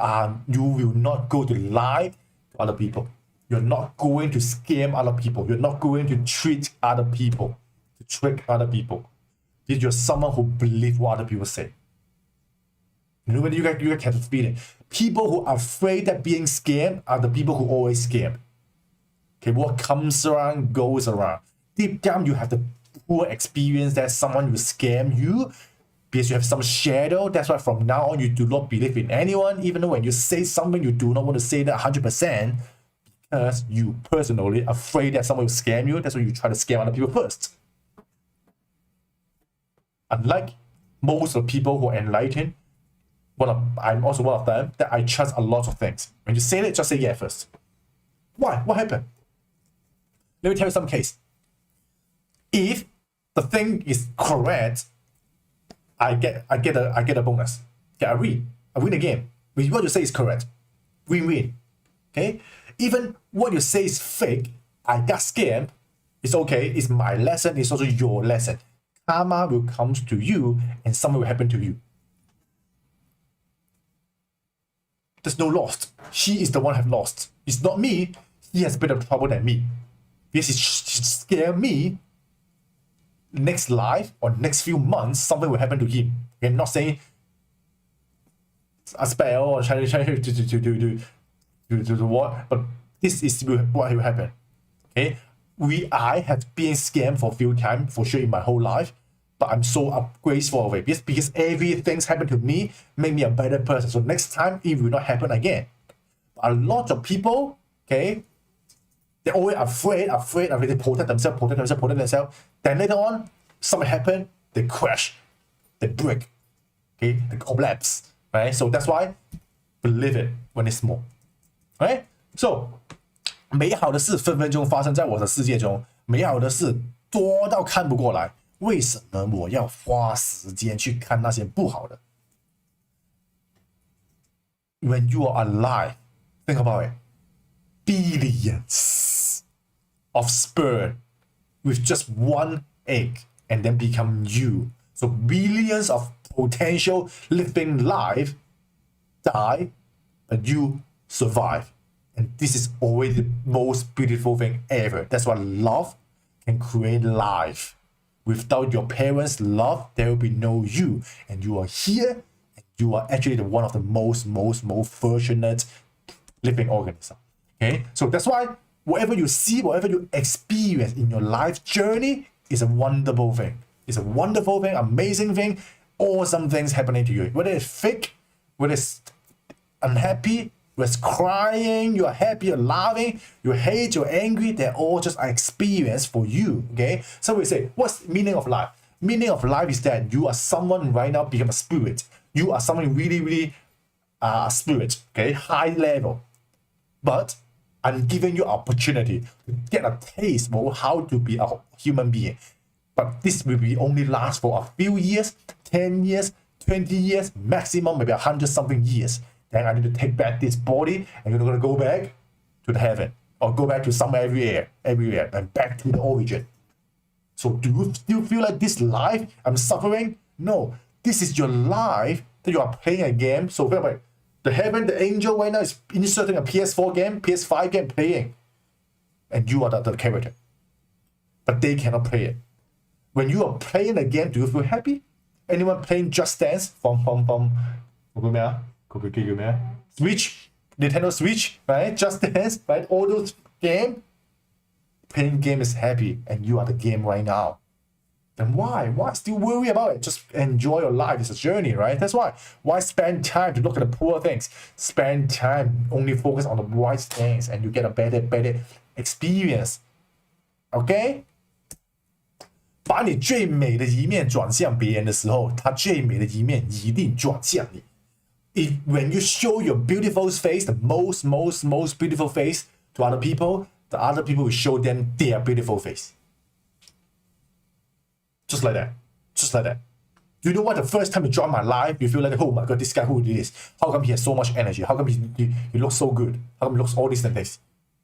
will not go to lie to other people. You're not going to scam other people. You're not going to treat other people, to trick other people. If you're someone who believes what other people say. You know, when you get have a feeling. People who are afraid that being scammed are the people who always scam. Okay, what comes around goes around. Deep down, you have the poor experience that someone will scam you because you have some shadow. That's why from now on, you do not believe in anyone, even though when you say something, you do not want to say that 100% because you personally afraid that someone will scam you. That's why you try to scam other people first. Unlike most of the people who are enlightened, I'm also one of them, that I trust a lot of things. When you say it, just say yeah first. Why? What happened? Let me tell you some case. If the thing is correct, I get a bonus. Okay, I win the game. What you say is correct. Win-win. Okay? Even what you say is fake, I got scammed. It's okay. It's my lesson. It's also your lesson. Karma will come to you and something will happen to you. There's no lost. He is the one who have lost. It's not me. He has a bit of trouble than me. Because he scared me. Next life or next few months, something will happen to him. I'm not saying a spell or trying to what, but this is what will happen. Okay, I have been scammed for a few times for sure in my whole life, but I'm so grateful of it because everything's happened to me make me a better person. So next time it will not happen again. A lot of people, okay, they're always afraid, they protect themselves. Then later on, something happen, they crash, they break, okay, they collapse, right? So that's why believe it when it's small, right? So 美好的事分分钟发生在我的世界中，美好的事多到看不过来，为什么我要花时间去看那些不好的 ？When you are alive, think about it. Billions of sperm with just one egg and then become you. So billions of potential living life die, but you survive. And this is always the most beautiful thing ever. That's why love can create life. Without your parents' love, there will be no you. And you are here, and you are actually one of the most fortunate living organisms. Okay? So that's why whatever you see, whatever you experience in your life journey is a wonderful thing. It's a wonderful thing, amazing thing, awesome things happening to you. Whether it's fake, whether it's unhappy, You're crying, you're happy, you're laughing, you hate, you're angry, they're all just an experience for you, okay? So we say, what's meaning of life? Meaning of life is that you are someone right now become a spirit. You are someone really spirit, okay? High level. But I'm giving you opportunity to get a taste of how to be a human being. But this will be only last for a few years, 10 years, 20 years, maximum maybe 100 something years. Then I need to take back this body and you're going to go back to the heaven or go back to somewhere everywhere and back to the origin. So do you still feel like this life I'm suffering? No, this is your life that you are playing a game. So like the heaven, the angel right now is inserting a PS4 game, PS5 game playing. And you are the character. But they cannot play it. When you are playing a game, do you feel happy? Anyone playing Just Dance from Switch, Nintendo Switch, right? Just Dance, right? All those games, playing game is happy, and you are the game right now. Then why? Why still worry about it? Just enjoy your life. It's a journey, right? That's why. Why spend time to look at the poor things? Spend time only focus on the right things, and you get a better experience. Okay? 把你最美的一面转向别人的时候，他最美的一面一定转向你。When you show your beautiful face, the most beautiful face to other people, the other people will show them their beautiful face. Just like that. Just like that. Do you know what? The first time you join my life, you feel like, oh my god, this guy who did this? How come he has so much energy? How come he looks so good? How come he looks all these things?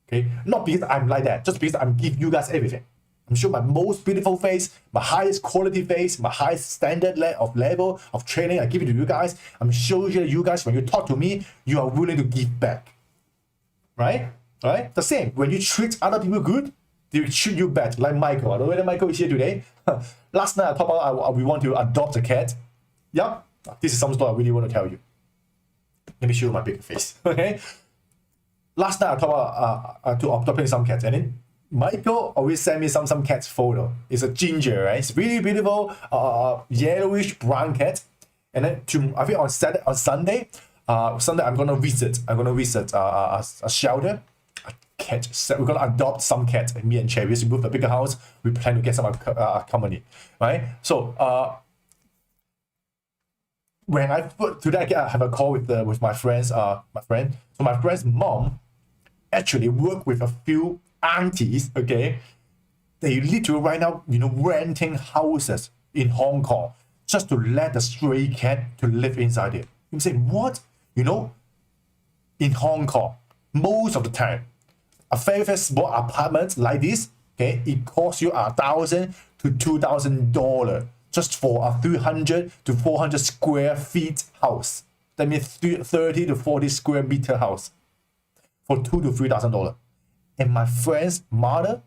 Okay? Not because I'm like that, just because I'm giving you guys everything. I'm sure my most beautiful face, my highest quality face, my highest standard level of training I give it to you guys. I'm sure you guys, when you talk to me, you are willing to give back. Right? Right? The same. When you treat other people good, they will treat you back. Like Michael. I don't know whether Michael is here today. Last night I talked about we want to adopt a cat. Yep. This is some story I really want to tell you. Let me show you my big face. Okay? Last night I talked about to adopting some cats, and then Michael always send me some cat's photo. It's a ginger, right? It's really beautiful, yellowish brown cat. And then I think on Sunday I'm gonna visit. A shelter. A cat. We're gonna adopt some cats. Me and Cherry, we move to a bigger house. We plan to get some company, right? So when today I have a call with my friends. So my friend's mom actually work with a few aunties, okay? They literally right now, renting houses in Hong Kong just to let the stray cat to live inside it. You say, what? In Hong Kong, most of the time, a very small apartment like this, okay, it costs you $1,000 to $2,000 just for a 300 to 400 square feet house. That means 30 to 40 square meter house for $2,000 to $3,000. And my friend's mother,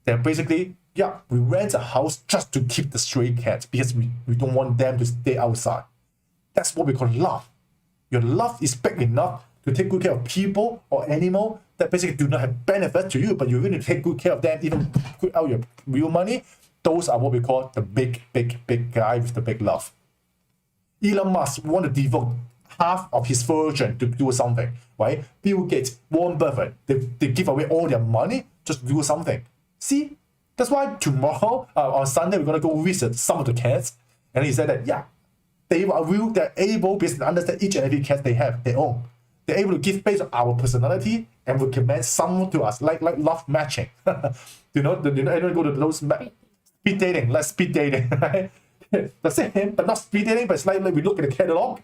they're basically, we rent a house just to keep the stray cats because we don't want them to stay outside. That's what we call love. Your love is big enough to take good care of people or animal that basically do not have benefit to you, but you're going to take good care of them, even put out your real money. Those are what we call the big guy with the big love. Elon Musk want to devote half of his fortune to do something, right? Bill Gates, Warren Buffett, they give away all their money just to do something. See? That's why tomorrow, on Sunday, we're going to go visit some of the cats. And he said that, they're able to understand each and every cat they own. They're able to give based on our personality and recommend someone to us, like love matching. Anyone go to those speed dating, like speed dating, right? The same, but not speed dating, but it's like we look at the catalog.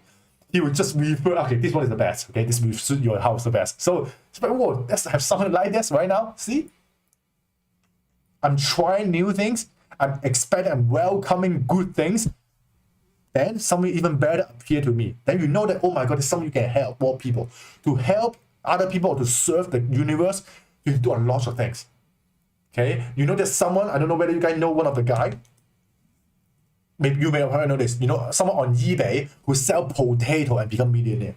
He would just refer, okay, this one is the best. Okay, this will suit your house the best. So it's like, whoa, let's have something like this right now. See? I'm trying new things. I'm expecting and welcoming good things. Then something even better appear to me. Then you know that, oh my God, there's something you can help more people. To help other people, to serve the universe, you can do a lot of things. Okay? There's someone, I don't know whether you guys know one of the guy. Maybe you may have heard of this. Someone on eBay who sell potato and become millionaire.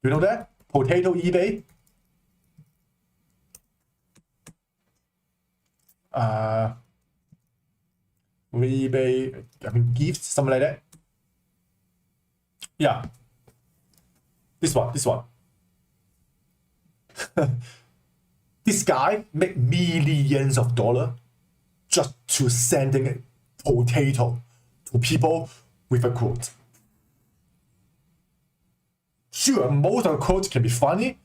You know that? Potato eBay? eBay, gifts, something like that. Yeah. This one. This guy make millions of dollars just to sending potato to people with a quote. Sure, most of the quotes can be funny,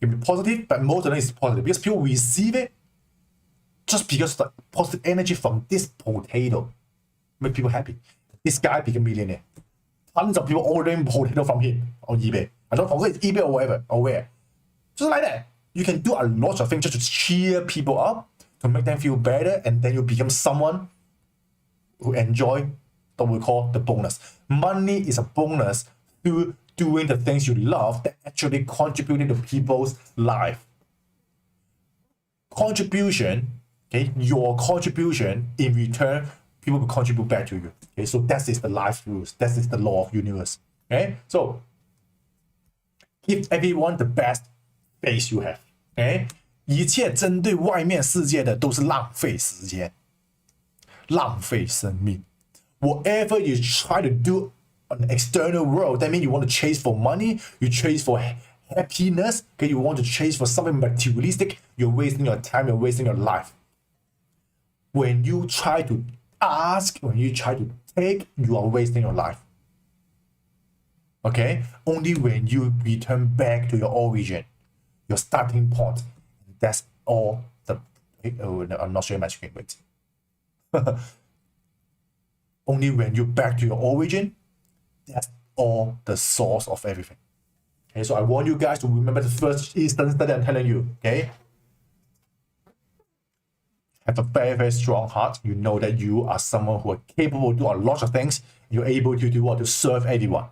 can be positive, but most of them is positive because people receive it just because the positive energy from this potato make people happy. This guy became a millionaire. Tons of people ordering potato from him on eBay. I don't forget it's eBay or whatever, or where. Just like that. You can do a lot of things just to cheer people up, to make them feel better, and then you become someone who enjoy what we call the bonus. Money is a bonus through doing the things you love that actually contributing to people's life. Contribution, okay, your contribution in return, people will contribute back to you. Okay, so that is the life rules. That is the law of universe. Okay, so give everyone the best face you have. Okay, 一切针对外面世界的都是浪费时间，浪费生命。Whatever you try to do on the external world, that means you want to chase for money, you chase for happiness, okay, you want to chase for something materialistic, you're wasting your time, you're wasting your life. When you try to ask, when you try to take, you are wasting your life. Okay? Only when you return back to your origin, your starting point, that's all the... Oh, no, I'm not sure my screen, wait. Only when you back to your origin, that's all the source of everything. Okay, so I want you guys to remember the first instance that I'm telling you, okay? Have a very, very strong heart. You know that you are someone who are capable of doing a lot of things. You're able to do what? To serve everyone.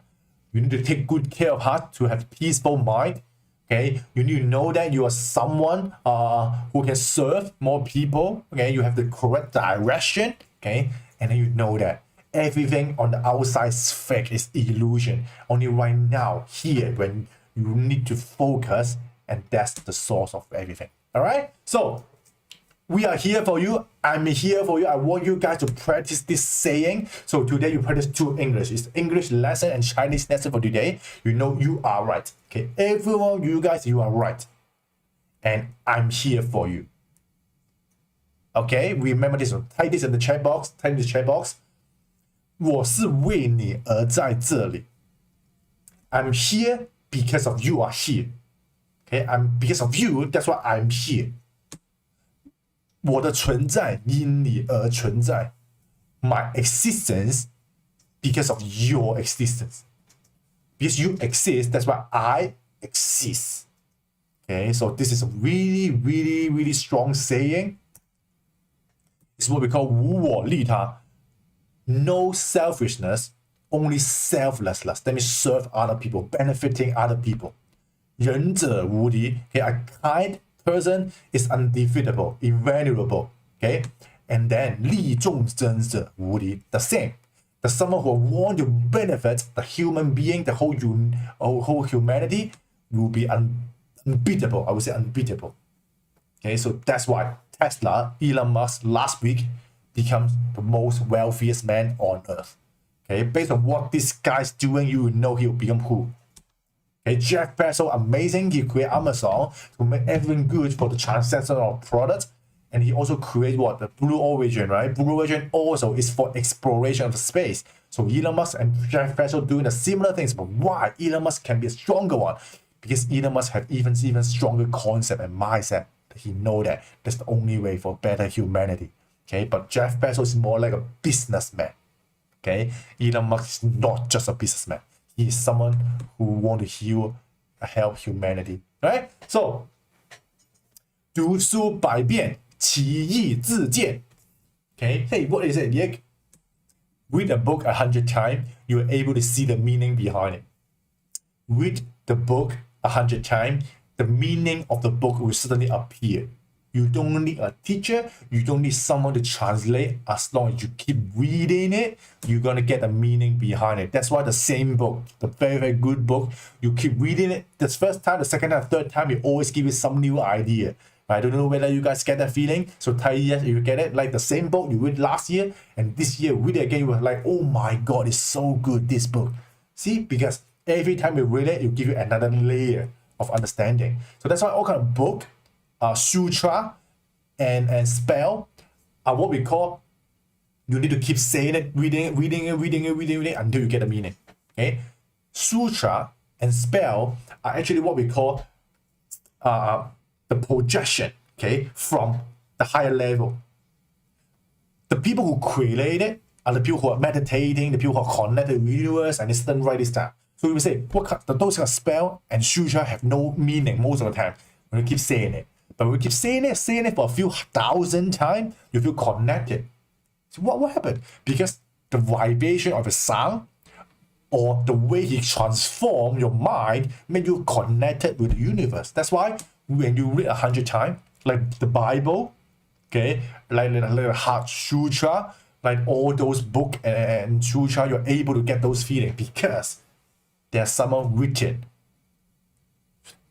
You need to take good care of heart to have a peaceful mind. Okay, you need to know that you are someone who can serve more people. Okay, you have the correct direction. Okay, and then you know that everything on the outside is fake, is illusion. Only right now, here, when you need to focus, and that's the source of everything. All right, so we are here for you. I'm here for you. I want you guys to practice this saying. So today you practice two English. It's English lesson and Chinese lesson for today. You know you are right. Okay, everyone, you guys, you are right. And I'm here for you. Okay, remember this one. Type this in the chat box. Type in the chat box. 我是为你而在这里. I'm here because of you are here. Okay, I'm because of you. That's why I'm here. 我的存在因你而存在. My existence because of your existence. Because you exist, that's why I exist. Okay, so this is a really, really, really strong saying. It's what we call 无我利他. No selfishness, only selflessness. That means serve other people, benefiting other people. 仁者无敌. Okay, a kind person is undefeatable, invulnerable. Okay, and then 利众真者无敌. The same. The someone who want to benefit the human being, the whole humanity, will be unbeatable. I would say unbeatable. Okay, so that's why Tesla, Elon Musk, last week becomes the most wealthiest man on earth. Okay, based on what this guy's doing, you know he'll become who. Okay, Jeff Bezos, amazing. He created Amazon to make everything good for the transaction of products. And he also created what? The Blue Origin, right? Blue Origin also is for exploration of space. So Elon Musk and Jeff Bezos doing the similar things. But why Elon Musk can be a stronger one? Because Elon Musk have even stronger concept and mindset. He know that that's the only way for better humanity. Okay, but Jeff Bezos is more like a businessman. Okay, Elon Musk is not just a businessman. He is someone who want to help humanity. Right? So, 读书百遍，其义自见. Okay, hey, what is it, Yik? Read a book 100 times, you're able to see the meaning behind it. Read the book 100 times, the meaning of the book will suddenly appear. You don't need a teacher, you don't need someone to translate. As long as you keep reading it, you're gonna get the meaning behind it. That's why the same book, the very, very good book, you keep reading it. The first time, the second time, third time, it always give you some new idea. I don't know whether you guys get that feeling. So tell yes, you get it. Like the same book you read last year and this year read it again, you were like, oh my god, it's so good, this book. See, because every time you read it, it will give you another layer of understanding. So that's why all kind of book, sutra, and spell are what we call, you need to keep saying it, reading it until you get the meaning. Okay, sutra and spell are actually what we call the projection, okay, from the higher level. The people who create it are the people who are meditating, the people who are connected with the universe, and they didn't write this down. So we say, those kind of spell and sutra have no meaning most of the time when we keep saying it. But when we keep saying it for a few thousand times, you feel connected. So what happened? Because the vibration of the sound or the way he transformed your mind made you connected with the universe. That's why when you read 100 times, like the Bible, okay, like Heart Sutra, like all those books and sutra, you're able to get those feelings because there's someone written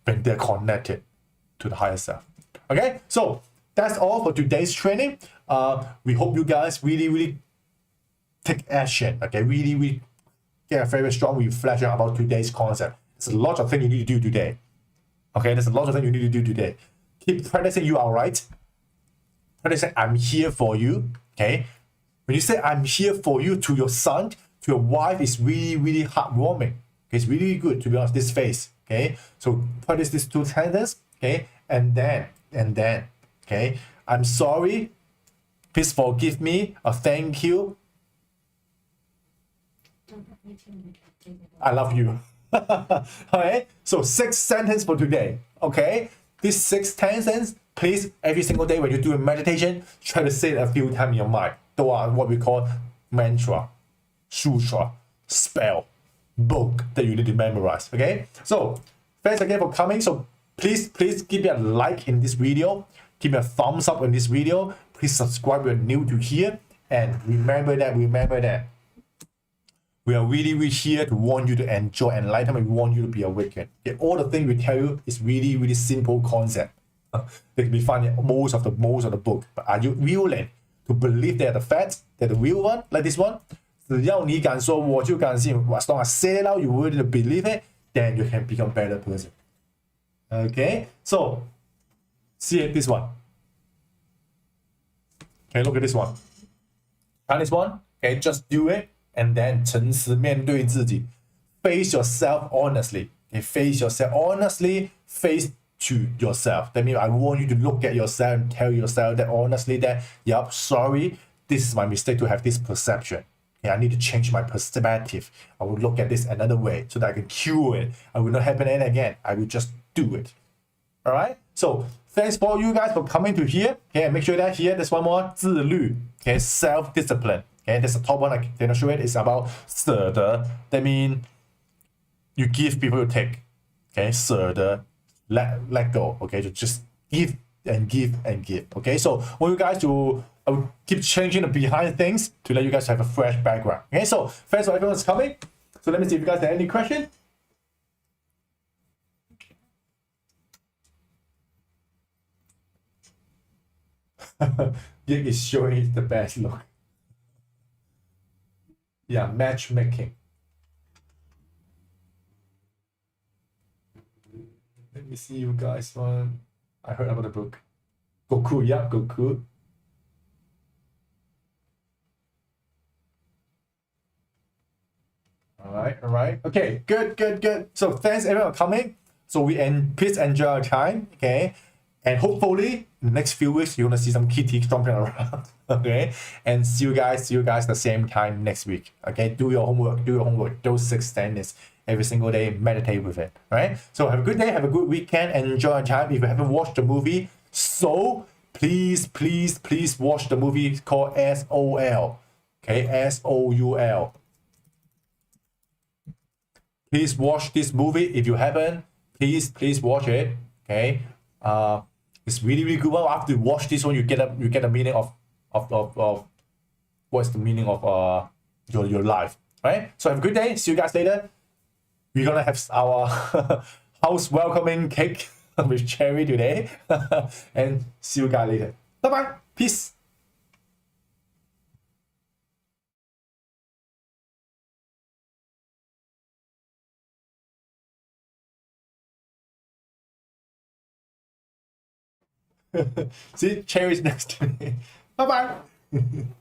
when they're connected to the higher self. Okay, so that's all for today's training. We hope you guys really take action. Okay, really get a very strong reflection about today's concept. There's a lot of things you need to do today. Okay, there's a lot of things you need to do today. Keep practicing you are right. Practicing I'm here for you. Okay, when you say I'm here for you to your son, to your wife, it's really heartwarming. Okay, it's really good to be honest. This phase. Okay, so practice these 2 sentences. Okay, and then okay, I'm sorry. Please forgive me. Or thank you. I love you. Okay, so 6 sentences for today. Okay, these 6 sentences, please every single day when you do a meditation, try to say it a few times in your mind. Those are what we call mantra, sutra, spell, book that you need to memorize. Okay, so thanks again for coming. So please give me a like in this video, give me a thumbs up in this video. Please subscribe if you're new to here, and remember that we are really here to want you to enjoy enlightenment. We want you to be awakened. Okay? All the things we tell you is really simple concept. They can be found in most of the book. But are you willing to believe they're the facts, they're the real one, like this one? 只要你敢说，我就敢信. As long as say it out, you willing to believe it, then you can become a better person. Okay, so see this one. Okay, look at this one. And this one, okay, just do it. And then 诚实面对自己, face yourself honestly. Okay, face yourself honestly, face to yourself. That means I want you to look at yourself and tell yourself that honestly that, yep, sorry, this is my mistake to have this perception. Okay, I need to change my perspective. I will look at this another way so that I can cure it. I will not happen again. I will just do it. All right. So thanks for you guys for coming to here. Okay, and make sure that here there's one more 自律. Okay, self-discipline. Okay, that's the top one I can show it. It's about 舍得. That means you give people you take. Okay, 舍得, let go. Okay, to just give and give and give. Okay, so I want you guys to keep changing the behind things to let you guys have a fresh background. Okay, so thanks for everyone that's coming. So let me see if you guys have any questions. Yik is showing the best look. Yeah, matchmaking. Let me see you guys one. I heard about the book. Goku, yeah, Goku. All right. Okay, good. So thanks everyone for coming. So please enjoy our time, okay? And hopefully in the next few weeks you're gonna see some kitty stomping around. Okay, and see you guys the same time next week. Okay, do your homework. Those 6 standards every single day. Meditate with it. Right. So have a good day. Have a good weekend. And enjoy your time. If you haven't watched the movie, so please watch the movie called SOL. Okay, SOUL. Please watch this movie. If you haven't, please watch it. Okay. It's really good. Well, after you watch this one, you get a meaning of what's the meaning of your life, right? So have a good day. See you guys later. We're gonna have our house welcoming cake with cherry today. And see you guys later. Bye. Peace. See, Cherry's next to me. Bye bye.